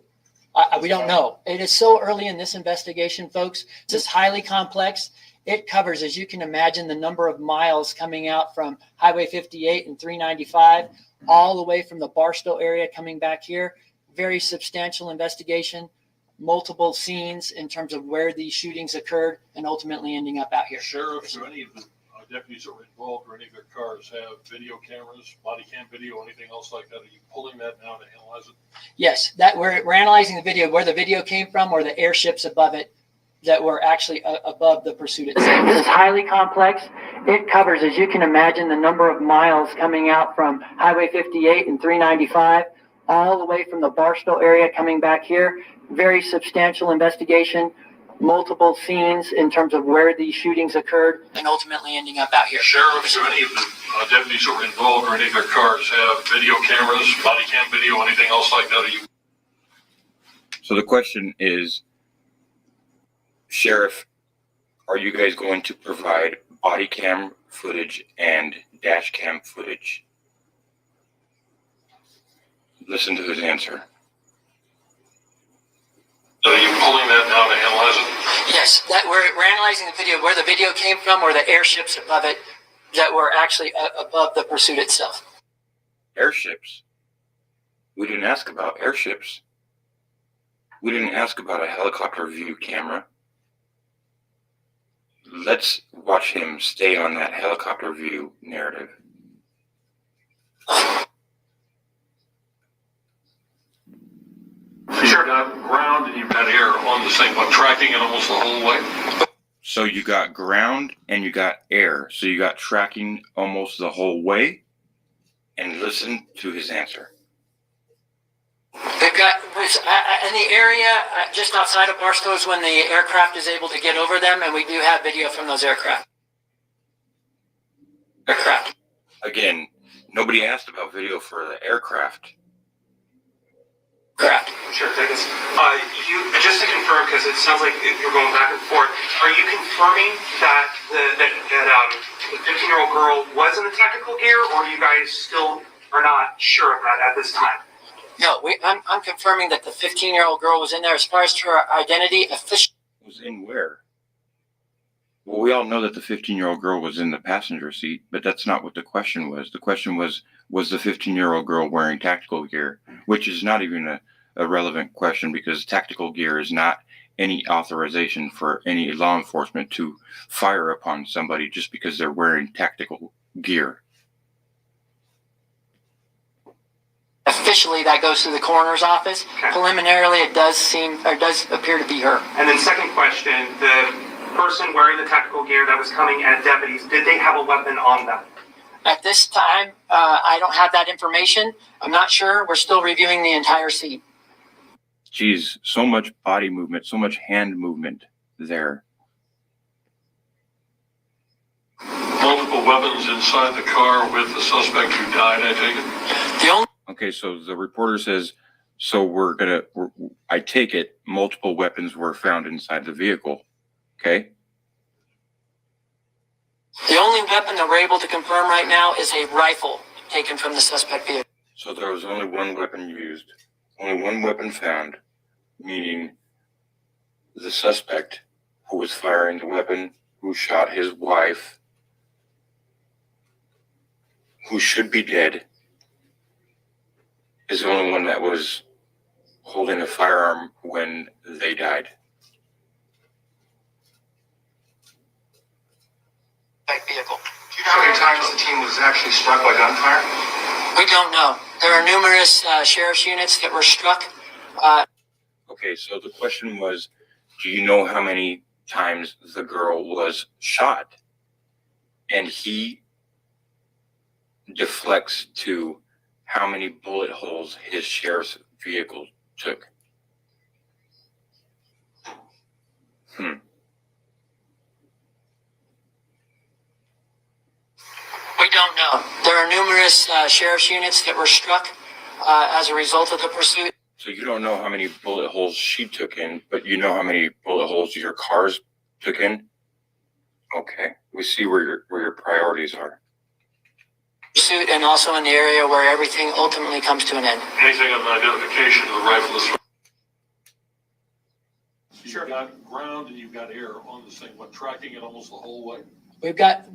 N: We don't know. It is so early in this investigation, folks. This is highly complex. It covers, as you can imagine, the number of miles coming out from Highway 58 and 395, all the way from the Barstow area coming back here. Very substantial investigation, multiple scenes in terms of where these shootings occurred, and ultimately ending up out here.
Q: Sheriffs or any of the deputies that were involved or any of their cars have video cameras, body cam video, anything else like that? Are you pulling that now to analyze it?
N: Yes, that we're analyzing the video, where the video came from, or the airships above it that were actually above the pursuit itself. This is highly complex. It covers, as you can imagine, the number of miles coming out from Highway 58 and 395, all the way from the Barstow area coming back here. Very substantial investigation, multiple scenes in terms of where these shootings occurred, and ultimately ending up out here.
Q: Sheriffs or any of the deputies that were involved or any of their cars have video cameras, body cam video, anything else like that? Are you?
A: So the question is, Sheriff, are you guys going to provide body cam footage and dash cam footage? Listen to his answer.
Q: Are you pulling that now to analyze it?
N: Yes, that we're analyzing the video, where the video came from, or the airships above it that were actually above the pursuit itself.
A: Airships? We didn't ask about airships. We didn't ask about a helicopter view camera. Let's watch him stay on that helicopter view narrative.
Q: You've got ground and you've got air on the same one, tracking it almost the whole way.
A: So you got ground and you got air. So you got tracking almost the whole way. And listen to his answer.
N: They've got, in the area just outside of Barstow is when the aircraft is able to get over them, and we do have video from those aircraft.
A: Again, nobody asked about video for the aircraft.
N: Correct.
R: Sure, Dennis. You just to confirm, because it sounds like you're going back and forth. Are you confirming that the 15-year-old girl was in the tactical gear, or you guys still are not sure of that at this time?
N: No, I'm confirming that the 15-year-old girl was in there. As far as her identity, officially.
A: Was in where? Well, we all know that the 15-year-old girl was in the passenger seat, but that's not what the question was. The question was the 15-year-old girl wearing tactical gear, which is not even a relevant question, because tactical gear is not any authorization for any law enforcement to fire upon somebody just because they're wearing tactical gear.
N: Officially, that goes to the coroner's office. Okay. Preliminarily, it does appear to be her.
R: And then second question, the person wearing the tactical gear that was coming at deputies, did they have a weapon on them?
N: At this time, I don't have that information. I'm not sure. We're still reviewing the entire scene.
A: Geez, so much body movement, so much hand movement there.
Q: Multiple weapons inside the car with the suspect who died, I take it?
A: Okay, so the reporter says, so I take it multiple weapons were found inside the vehicle. Okay.
N: The only weapon that we're able to confirm right now is a rifle taken from the suspect vehicle.
A: So there was only one weapon used, only one weapon found, meaning the suspect who was firing the weapon, who shot his wife, who should be dead, is the only one that was holding a firearm when they died.
N: Vehicle.
R: Do you how many times the team was actually struck by gunfire?
N: We don't know. There are numerous sheriff's units that were struck.
S: Okay, so the question was, do you know how many times the girl was shot? And he deflects to how many bullet holes his sheriff's vehicle took.
N: We don't know. There are numerous sheriff's units that were struck as a result of the pursuit.
S: So you don't know how many bullet holes she took in, but you know how many bullet holes your cars took in? Okay, we see where your priorities are.
N: Pursuit, and also in the area where everything ultimately comes to an end.
Q: Anything on identification of the rifle is.
N: Sure.
Q: You've got ground and you've got air on this thing, but tracking it almost the whole way.
N: We've got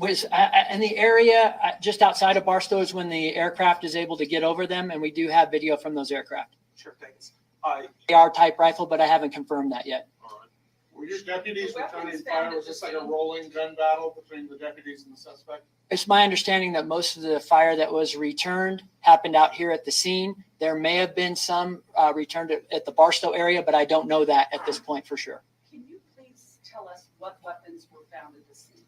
N: in the area just outside of Barstow is when the aircraft is able to get over them, and we do have video from those aircraft.
R: Sure, thanks.
N: AR type rifle, but I haven't confirmed that yet.
T: Were your deputies returning fire? Was this like a rolling gun battle between the deputies and the suspect?
N: It's my understanding that most of the fire that was returned happened out here at the scene. There may have been some returned at the Barstow area, but I don't know that at this point for sure.
U: Can you please tell us what weapons were found at the scene?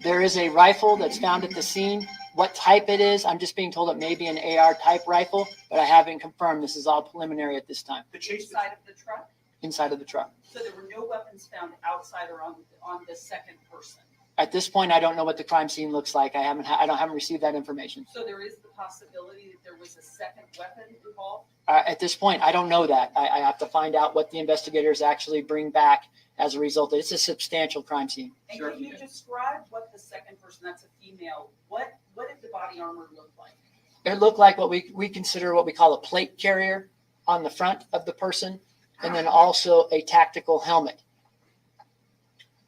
N: There is a rifle that's found at the scene. What type it is, I'm just being told it may be an AR type rifle, but I haven't confirmed. This is all preliminary at this time.
U: The chase inside of the truck?
N: Inside of the truck.
U: So there were no weapons found outside or on the second person?
N: At this point, I don't know what the crime scene looks like. I haven't received that information.
U: So there is the possibility that there was a second weapon involved?
N: At this point, I don't know that. I have to find out what the investigators actually bring back as a result. It's a substantial crime scene.
U: And can you describe what the second person, that's a female, what did the body armor look like?
N: It looked like what we consider what we call a plate carrier on the front of the person, and then also a tactical helmet.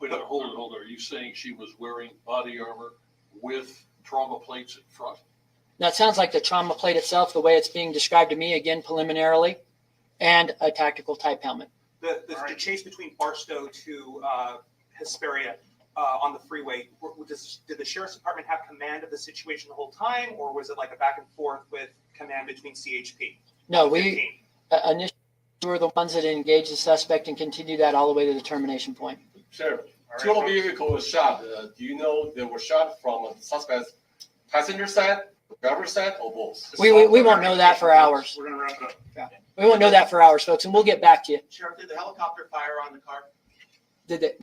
Q: Wait, hold it. Are you saying she was wearing body armor with trauma plates in front?
N: Now, it sounds like the trauma plate itself, the way it's being described to me, again, preliminarily, and a tactical type helmet.
R: The chase between Barstow to Hesperia on the freeway, did the sheriff's department have command of the situation the whole time, or was it like a back and forth with command between CHP?
N: No, we initially were the ones that engaged the suspect and continued that all the way to the termination point.
T: Sheriff, two vehicles were shot. Do you know they were shot from the suspect's passenger side, driver's side, or both?
N: We won't know that for hours.
T: We're going to wrap it up.
N: Yeah. We won't know that for hours, folks, and we'll get back to you.
R: Sheriff, did the helicopter fire on the car?
N: Did it?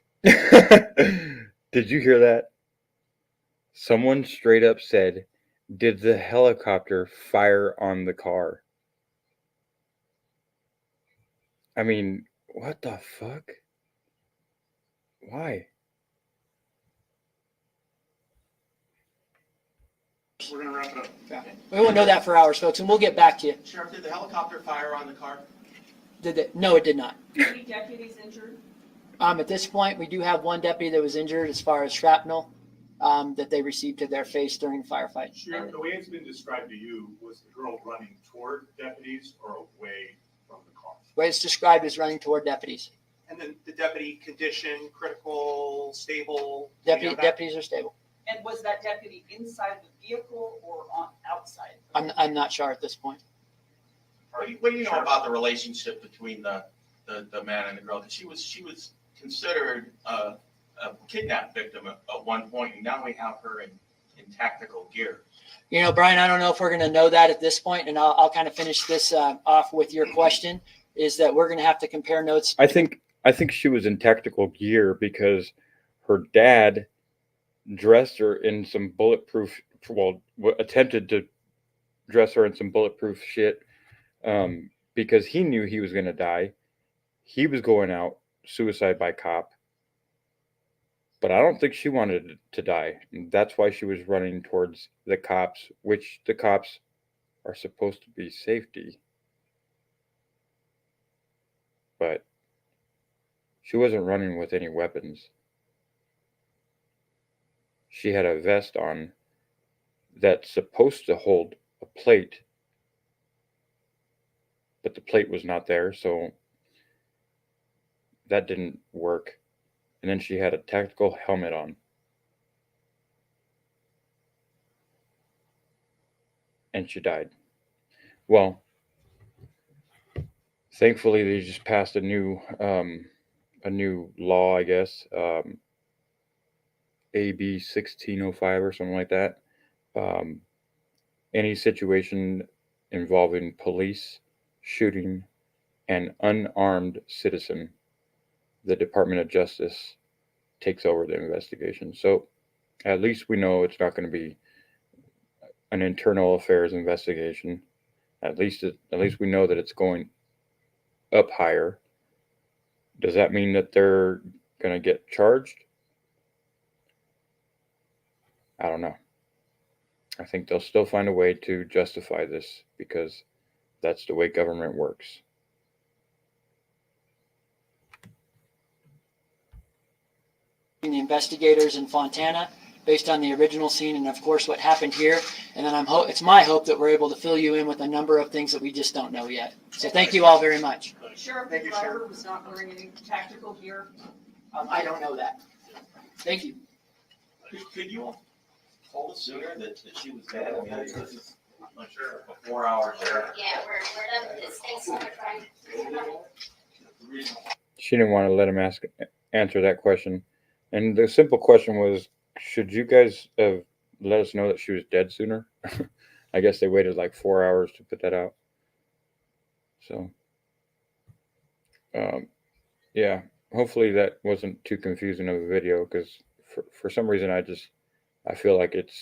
A: Did you hear that? Someone straight up said, "Did the helicopter fire on the car?" I mean, what the fuck? Why?
T: We're going to wrap it up.
N: Yeah. We won't know that for hours, folks, and we'll get back to you.
R: Sheriff, did the helicopter fire on the car?
N: Did it? No, it did not.
U: Any deputies injured?
N: At this point, we do have one deputy that was injured as far as shrapnel that they received to their face during the firefight.
T: Sheriff, the way it's been described to you, was the girl running toward deputies or away from the car?
N: The way it's described is running toward deputies.
R: And then the deputy condition, critical, stable? Do you know that?
N: Deputies are stable.
U: And was that deputy inside the vehicle or outside?
N: I'm not sure at this point.
P: What do you know about the relationship between the man and the girl? Because she was considered a kidnap victim at one point, and now we have her in tactical gear.
N: You know, Brian, I don't know if we're going to know that at this point, and I'll kind of finish this off with your question, is that we're going to have to compare notes.
A: I think she was in tactical gear because her dad dressed her in some bulletproof, attempted to dress her in some bulletproof shit because he knew he was going to die. He was going out, suicide by cop. But I don't think she wanted to die. That's why she was running towards the cops, which the cops are supposed to be safety. But she wasn't running with any weapons. She had a vest on that's supposed to hold a plate, but the plate was not there, so that didn't work. And then she had a tactical helmet on. and she died. Well, thankfully they just passed a new law, I guess, AB 1605 or something like that. Any situation involving police shooting an unarmed citizen, the Department of Justice takes over the investigation. So at least we know it's not going to be an internal affairs investigation. At least we know that it's going up higher. Does that mean that they're going to get charged? I don't know. I think they'll still find a way to justify this because that's the way government works.
N: The investigators in Fontana based on the original scene and of course what happened here. And then it's my hope that we're able to fill you in with a number of things that we just don't know yet. So thank you all very much.
U: Sheriff Driver was not wearing any tactical gear.
N: I don't know that. Thank you.
P: Could you told us sooner that she was dead? I mean, this is, I'm sure, a 4 hour there.
D: Yeah, we're done with this. Thanks so much, Ryan.
A: She didn't want to let him answer that question. And the simple question was, should you guys have let us know that she was dead sooner? I guess they waited like 4 hours to put that out. So, yeah, hopefully that wasn't too confusing of a video because for some reason I feel like it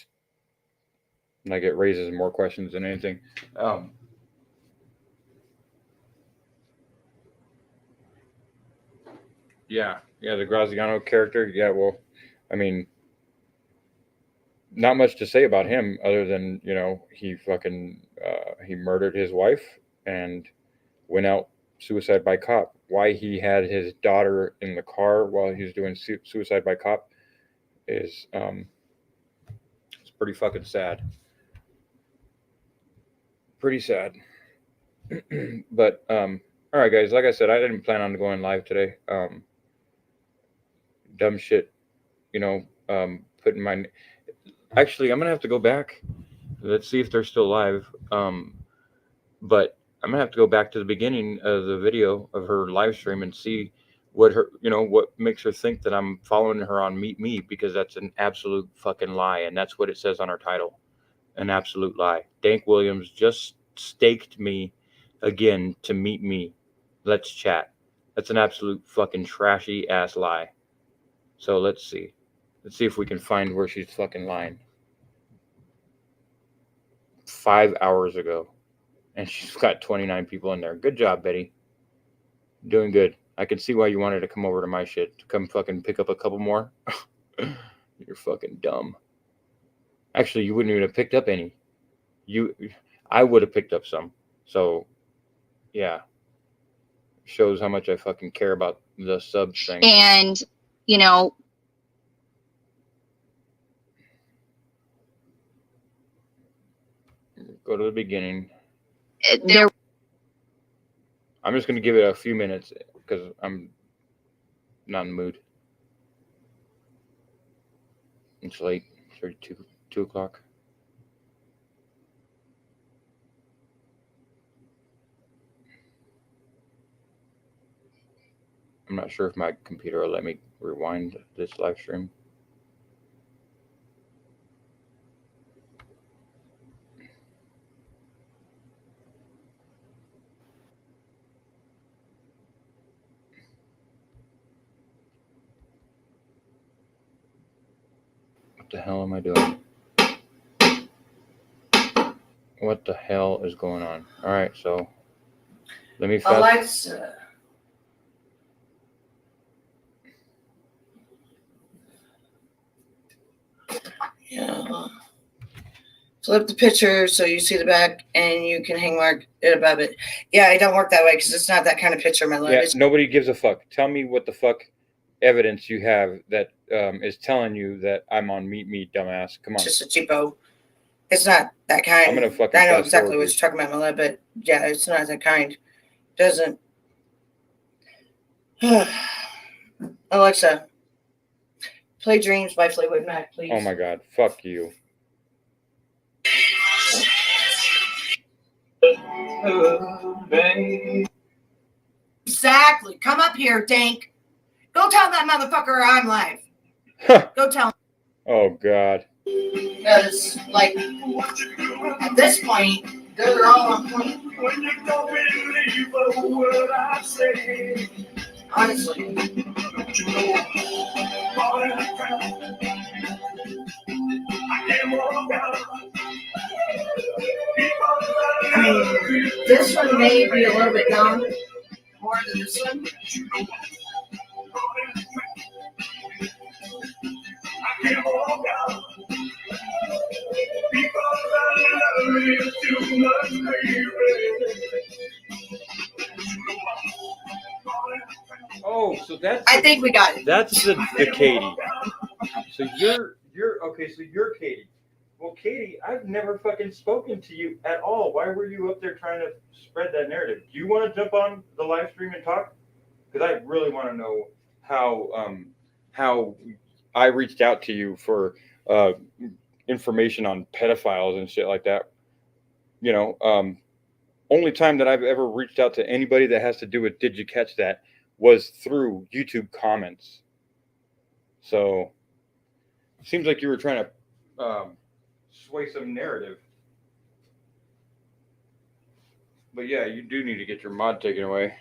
A: raises more questions than anything. Yeah, the Graziano character. Yeah, well, I mean, not much to say about him other than, he fucking, he murdered his wife and went out suicide by cop. Why he had his daughter in the car while he was doing suicide by cop is, it's pretty fucking sad. Pretty sad. But, all right, guys, like I said, I didn't plan on going live today. Dumb shit, putting my... Actually, I'm going to have to go back. Let's see if they're still live. But I'm going to have to go back to the beginning of the video of her live stream and see what makes her think that I'm following her on Meet Me, because that's an absolute fucking lie. And that's what it says on her title. An absolute lie. Dank Williams just staked me again to meet me. Let's chat. That's an absolute fucking trashy ass lie. So let's see. Let's see if we can find where she's fucking lying. 5 hours ago. And she's got 29 people in there. Good job, Betty. Doing good. I can see why you wanted to come over to my shit. To come fucking pick up a couple more. You're fucking dumb. Actually, you wouldn't even have picked up any. I would have picked up some. So, yeah. Shows how much I fucking care about the subs thing.
B: And,
A: Go to the beginning.
B: There.
A: I'm just going to give it a few minutes because I'm not in the mood. It's late. 2 o'clock. I'm not sure if my computer will let me rewind this live stream. What the hell am I doing? What the hell is going on? All right, so let me fast.
C: Alexa. Yeah. Flip the picture so you see the back and you can hang mark it above it. Yeah, it don't work that way because it's not that kind of picture, my love.
A: Yeah, nobody gives a fuck. Tell me what the fuck evidence you have that is telling you that I'm on Meet Me, dumbass. Come on.
C: It's just a cheapo. It's not that kind.
A: I'm gonna fucking
C: I know
A: fast
C: exactly
A: forward
C: what you're talking about, my love, but yeah, it's not that kind. Doesn't. Alexa, play Dreams by Fleetwood Mac, please.
A: Oh my god, fuck you.
C: Exactly. Come up here, Dank. Go tell that motherfucker I'm live. Go tell him.
A: Oh God.
C: Because, like, at this point, they're all on point. When you don't believe a word I say. Honestly. Don't you know? I mean, this one may be a little bit down more than this one.
A: Oh, so that's.
C: I think we got it.
A: That's the Katie. So you're okay. So you're Katie. Well, Katie, I've never fucking spoken to you at all. Why were you up there trying to spread that narrative? Do you want to jump on the live stream and talk? Because I really want to know how I reached out to you for information on pedophiles and shit like that. You know, only time that I've ever reached out to anybody that has to do with Did You Catch That was through YouTube comments. So seems like you were trying to sway some narrative. But yeah, you do need to get your mod taken away.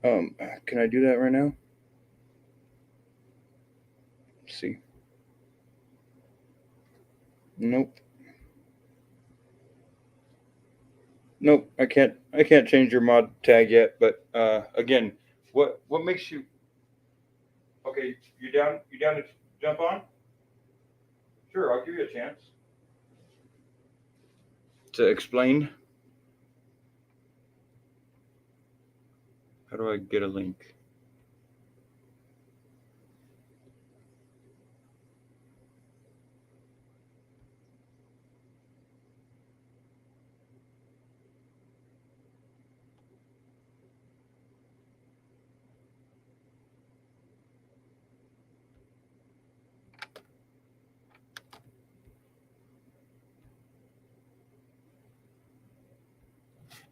A: Can I do that right now? Let's see. Nope. Nope, I can't change your mod tag yet, but again, what makes you okay, you down to jump on? Sure, I'll give you a chance to explain. How do I get a link?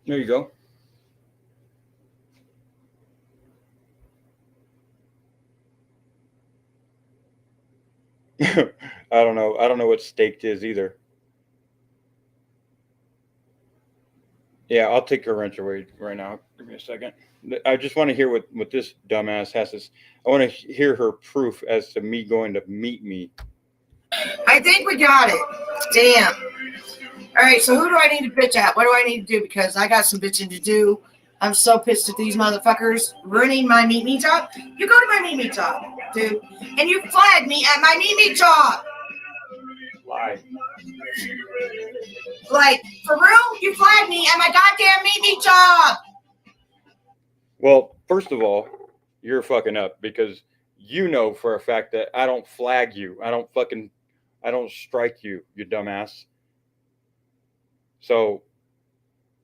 A: There you go. I don't know. I don't know what staked is either. Yeah, I'll take your wrench away right now. Give me a second. I just want to hear what this dumbass has to say. I want to hear her proof as to me going to meet me.
C: I think we got it. Damn. All right, so who do I need to bitch at? What do I need to do? Because I got some bitching to do. I'm so pissed at these motherfuckers ruining my meet me job. You go to my meet me job, dude, and you flagged me at my meet me job.
A: Why?
C: Like, for real? You flagged me at my goddamn meet me job.
A: Well, first of all, you're fucking up because you know for a fact that I don't flag you. I don't strike you, you dumbass. So,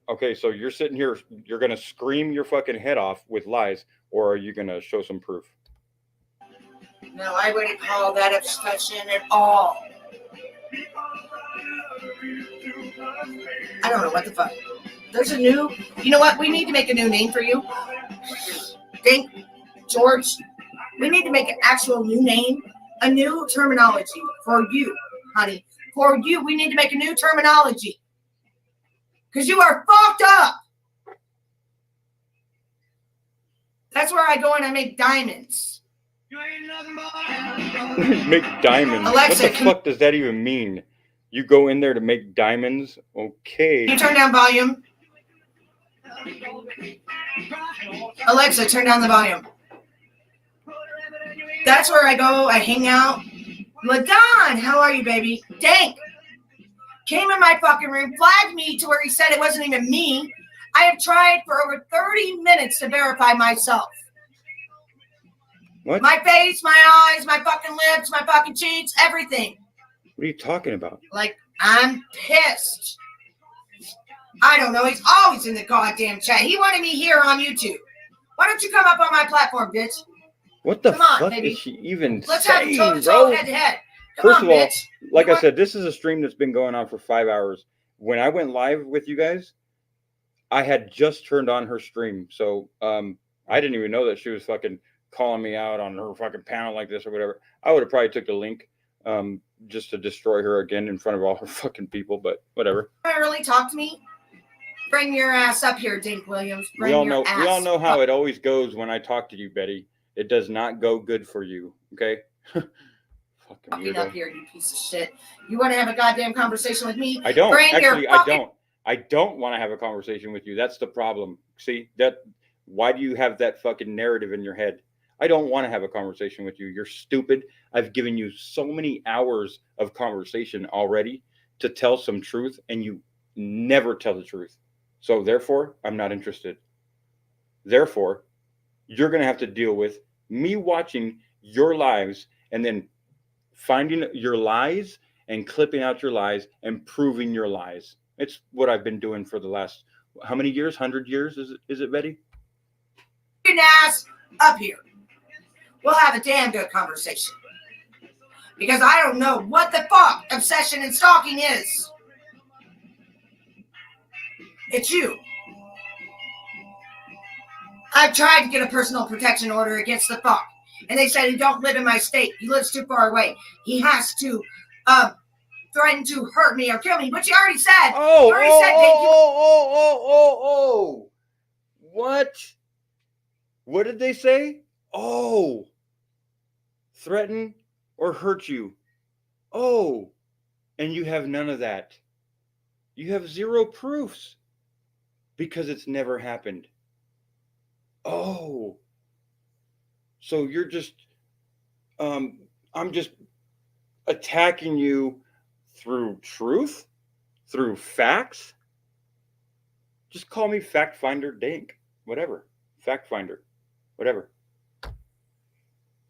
A: okay, so you're sitting here, you're going to scream your fucking head off with lies, or are you going to show some proof?
C: No, I wouldn't call that obsession at all. I don't know what the fuck. There's a new, you know what? We need to make a new name for you. Dank, George, we need to make an actual new name, a new terminology for you, honey. For you, we need to make a new terminology. Because you are fucked up. That's where I go and I make diamonds.
A: Make diamonds?
C: Alexa,
A: what the fuck does that even mean? You go in there to make diamonds? Okay.
C: Can you turn down volume? Alexa, turn down the volume. That's where I go. I hang out. LaDon, how are you, baby? Dank came in my fucking room, flagged me to where he said it wasn't even me. I have tried for over 30 minutes to verify myself.
A: What?
C: My face, my eyes, my fucking lips, my fucking cheeks, everything.
A: What are you talking about?
C: Like, I'm pissed. I don't know. He's always in the goddamn chat. He wanted me here on YouTube. Why don't you come up on my platform, bitch?
A: What the
C: Come on,
A: fuck
C: baby.
A: is she even
C: Let's have a
A: saying,
C: toe-to-toe,
A: bro?
C: head-to-head. Come
A: First
C: on,
A: of all,
C: bitch.
A: like I said, this is a stream that's been going on for 5 hours. when I went live with you guys, I had just turned on her stream. So I didn't even know that she was fucking calling me out on her fucking panel like this or whatever. I would have probably took the link just to destroy her again in front of all her fucking people, but whatever.
C: You want to really talk to me? Bring your ass up here, Dink Williams.
A: We all know how it always goes when I talk to you, Betty. It does not go good for you, okay?
C: Fucking up here, you piece of shit. You want to have a goddamn conversation with me?
A: I don't.
C: Bring
A: Actually,
C: your fucking...
A: I don't want to have a conversation with you. That's the problem. See, why do you have that fucking narrative in your head? I don't want to have a conversation with you. You're stupid. I've given you so many hours of conversation already to tell some truth, and you never tell the truth. So therefore, I'm not interested. Therefore, you're going to have to deal with me watching your lives and then finding your lies and clipping out your lies and proving your lies. It's what I've been doing for the last, how many years? 100 years? Is it, Betty?
C: Your ass up here. We'll have a damn good conversation. Because I don't know what the fuck obsession and stalking is. It's you. I've tried to get a personal protection order against the fuck. And they said he don't live in my state. He lives too far away. He has to threaten to hurt me or kill me, which he already said.
A: What? What did they say? Oh. Threaten or hurt you. Oh. And you have none of that. You have zero proofs. Because it's never happened. Oh. So you're just, I'm just attacking you through truth, through facts. Just call me Fact Finder Dank, whatever. Fact Finder, whatever.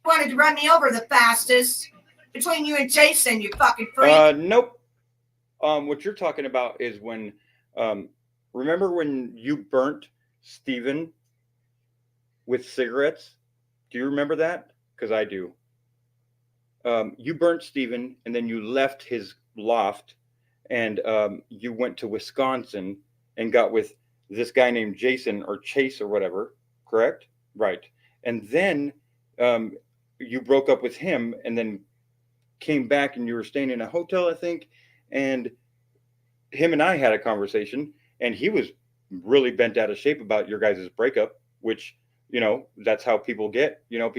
C: Wanted to run me over the fastest between you and Jason, you fucking freak.
A: Nope. What you're talking about is when, remember when you burnt Steven with cigarettes? Do you remember that? Because I do. You burnt Steven and then you left his loft and you went to Wisconsin and got with this guy named Jason or Chase or whatever, correct? Right. And then you broke up with him and then came back and you were staying in a hotel, I think. And him and I had a conversation and he was really bent out of shape about your guys' breakup, which, you know, that's how people get, you know,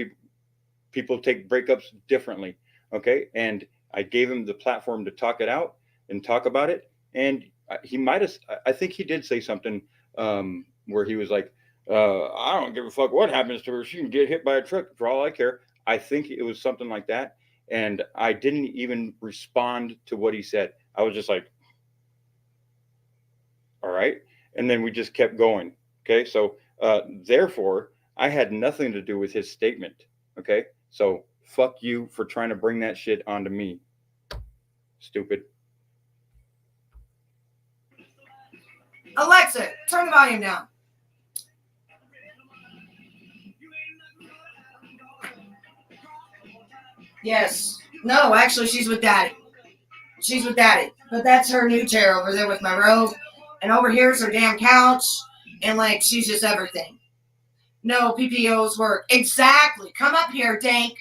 A: people take breakups differently. Okay. And I gave him the platform to talk it out and talk about it. And he might have, I think he did say something where he was like, I don't give a fuck what happens to her. She can get hit by a truck for all I care. I think it was something like that. And I didn't even respond to what he said. I was just like, all right. And then we just kept going. Okay. So therefore, I had nothing to do with his statement. Okay. So fuck you for trying to bring that shit onto me. Stupid.
C: Alexa, turn the volume down. Yes. No, actually, she's with Daddy. She's with Daddy. But that's her new chair over there with my robe. And over here's her damn couch. And, like, she's just everything. No, PPOs work. Exactly. Come up here, Dank.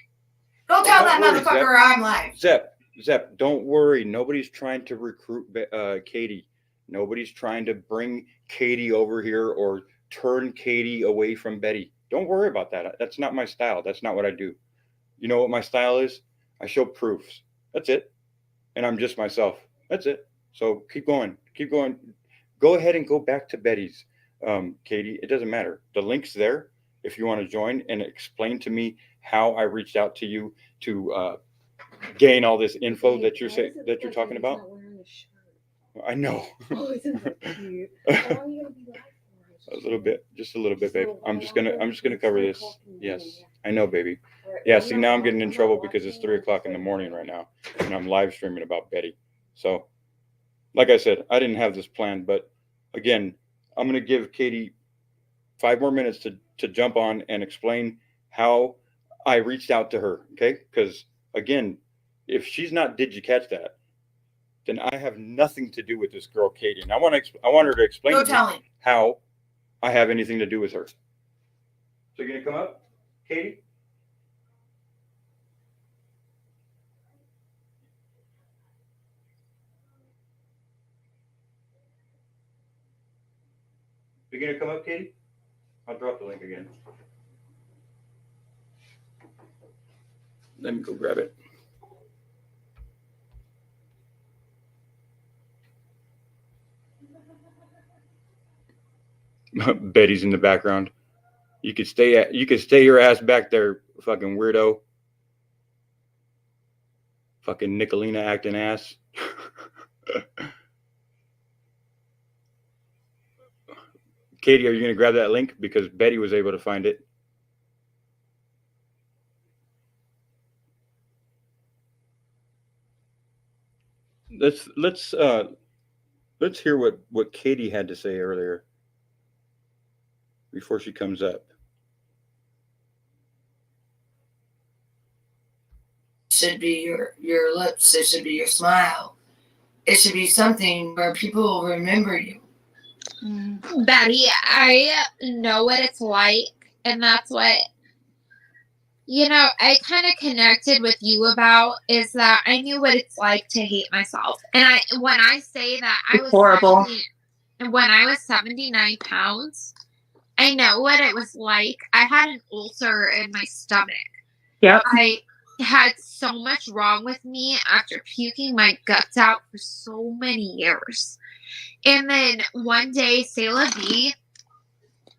C: Go tell that motherfucker I'm live.
A: Zep, don't worry. Nobody's trying to recruit Katie. Nobody's trying to bring Katie over here or turn Katie away from Betty. Don't worry about that. That's not my style. That's not what I do. You know what my style is? I show proofs. That's it. And I'm just myself. That's it. So keep going. Keep going. Go ahead and go back to Betty's, Katie. It doesn't matter. The link's there if you want to join and explain to me how I reached out to you to gain all this info that you're talking about. I know.
B: Oh, isn't that cute?
A: A little bit, just a little bit, babe. I'm just gonna cover this. Yes, I know, baby. Yeah. See, now I'm getting in trouble because it's 3 o'clock in the morning right now, and I'm live streaming about Betty. So, like I said, I didn't have this planned, but again, I'm gonna give Katie 5 more minutes to jump on and explain how I reached out to her. Okay? Because again, if she's not, did you catch that? then I have nothing to do with this girl, Katie. And I want her to explain
C: Go
A: to
C: tell
A: me
C: him.
A: how I have anything to do with her. So you're gonna come up, Katie? You're gonna come up, Katie? I'll drop the link again. Let me go grab it. Betty's in the background. You could stay your ass back there, fucking weirdo. Fucking Nicolina acting ass. Katie, are you gonna grab that link? Because Betty was able to find it. Let's hear what Katie had to say earlier before she comes up.
C: Should be your lips. It should be your smile. It should be something where people will remember you.
D: Betty, I know what it's like, and that's what, I kind of connected with you about, is that I knew what it's like to hate myself. And when I say that I was
J: horrible.
D: when I was 79 pounds, I know what it was like. I had an ulcer in my stomach.
J: Yep.
D: I had so much wrong with me after puking my guts out for so many years. And then one day, Sayla B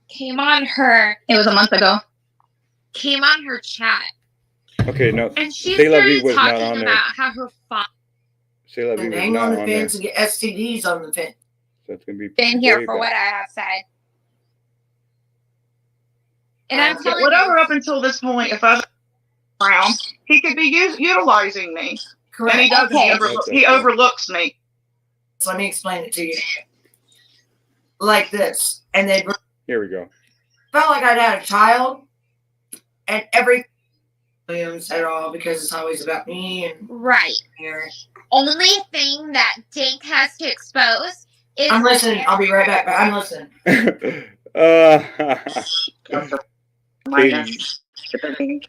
D: came on her.
J: It was a month ago.
D: Came on her chat.
A: Okay, no.
D: And she
A: Sayla V
D: started
A: was not
D: talking
A: on there.
D: about how her father
A: Sayla V
C: And
A: was
C: hang
A: not
C: on the
A: on there.
C: fence and get STDs on the fence.
A: So it's gonna be
D: been here
A: way
D: for
A: back.
D: what I have said. And I'm telling
H: Whatever
D: you,
H: up until this point, if I'm around, he could be utilizing me.
C: Correct.
H: And he doesn't.
D: Okay.
H: He overlooks me.
C: So let me explain it to you. Like this. And they
A: Here we go.
C: felt like I'd had a child. And every Williams at all, because it's always about me and
D: right.
C: here.
D: Only thing that Dank has to expose is.
C: I'm listening. I'll be right back, but I'm listening.
A: Katie,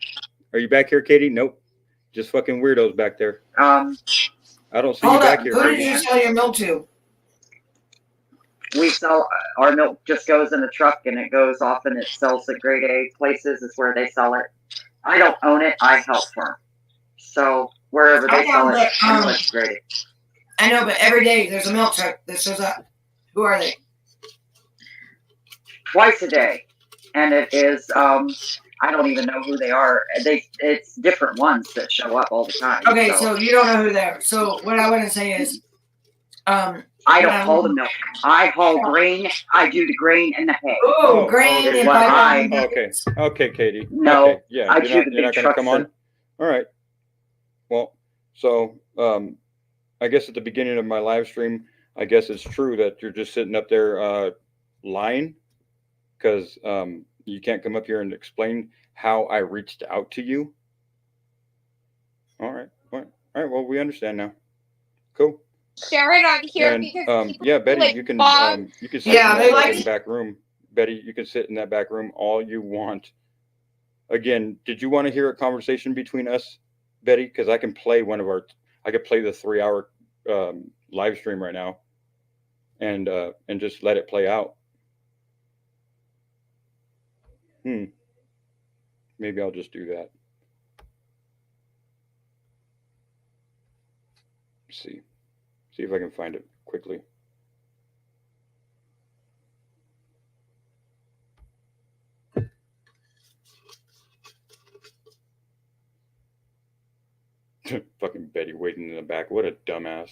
A: are you back here, Katie? Nope. Just fucking weirdos back there. I don't see you
C: Hold
A: back
C: up.
A: here.
C: Who did
A: Katie.
C: you sell your milk to?
E: We sell our milk just goes in a truck and it goes off and it sells at grade A places is where they sell it. I don't own it. I help firm. So wherever they sell it, I know it's grade A.
C: I know, but every day there's a milk truck that shows up. Who are they?
E: Twice a day, and it is I don't even know who they are. It's different ones that show up all the time.
C: Okay, so you don't know who they are. So what I want to say is,
E: I don't haul the milk. I haul grain. I do the grain and the hay.
C: Oh, grain
A: okay.
C: and
A: Okay. Okay, Katie.
E: No,
A: okay. Yeah,
E: I
A: you're
E: do
A: not,
E: the
A: you're not
E: big
A: going to
E: trucks
A: come on? All right. Well, so I guess at the beginning of my live stream, I guess it's true that you're just sitting up there lying, because you can't come up here and explain how I reached out to you. All right. All right. Well, we understand now. Cool.
D: Share it on here
A: And
D: because people
A: yeah, Betty,
D: like
A: you can
D: Bob.
A: sit in that fucking back room. Betty, you can sit in that back room all you want. Again, did you want to hear a conversation between us, Betty? Because I can play I could play the 3-hour live stream right now, and just let it play out. Maybe I'll just do that. See if I can find it quickly. Fucking Betty waiting in the back. What a dumbass.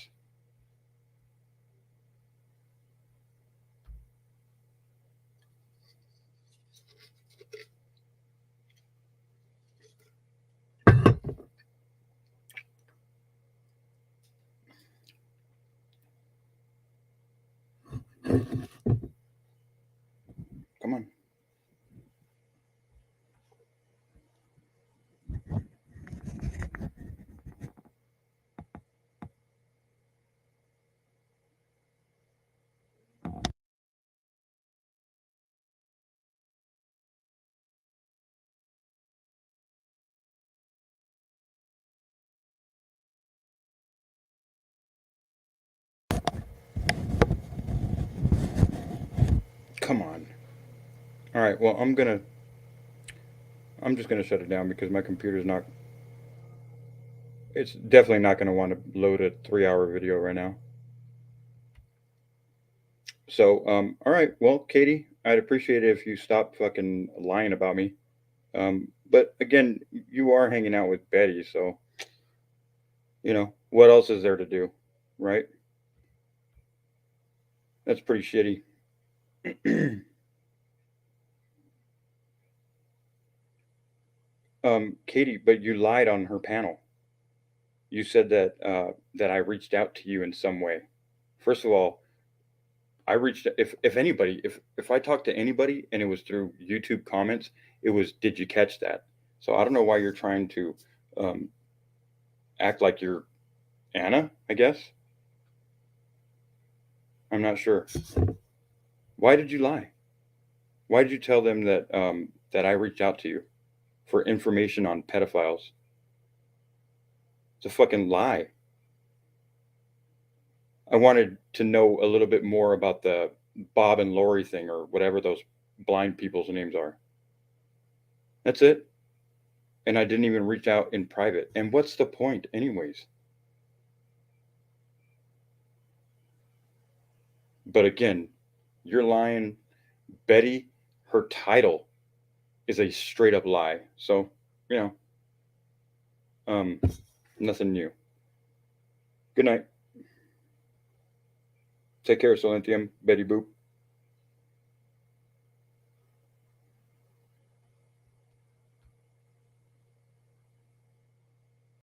A: Come on. Come on. All right, well, I'm just gonna shut it down because my computer's not. It's definitely not gonna want to load a 3-hour video right now. So, all right, well, Katie, I'd appreciate it if you stopped fucking lying about me. But again, you are hanging out with Betty, so what else is there to do, right? That's pretty shitty. Katie, but you lied on her panel. You said that I reached out to you in some way. First of all, I reached if anybody, if I talked to anybody and it was through YouTube comments, it was, did you catch that? So I don't know why you're trying to act like you're Anna, I guess. I'm not sure. Why did you lie? Why did you tell them that that I reached out to you for information on pedophiles? It's a fucking lie. I wanted to know a little bit more about the Bob and Lori thing or whatever those blind people's names are. That's it. And I didn't even reach out in private. And what's the point, anyways? But again, you're lying. Betty, her title is a straight up lie. So, nothing new. Good night. Take care, Silentium, Betty Boop.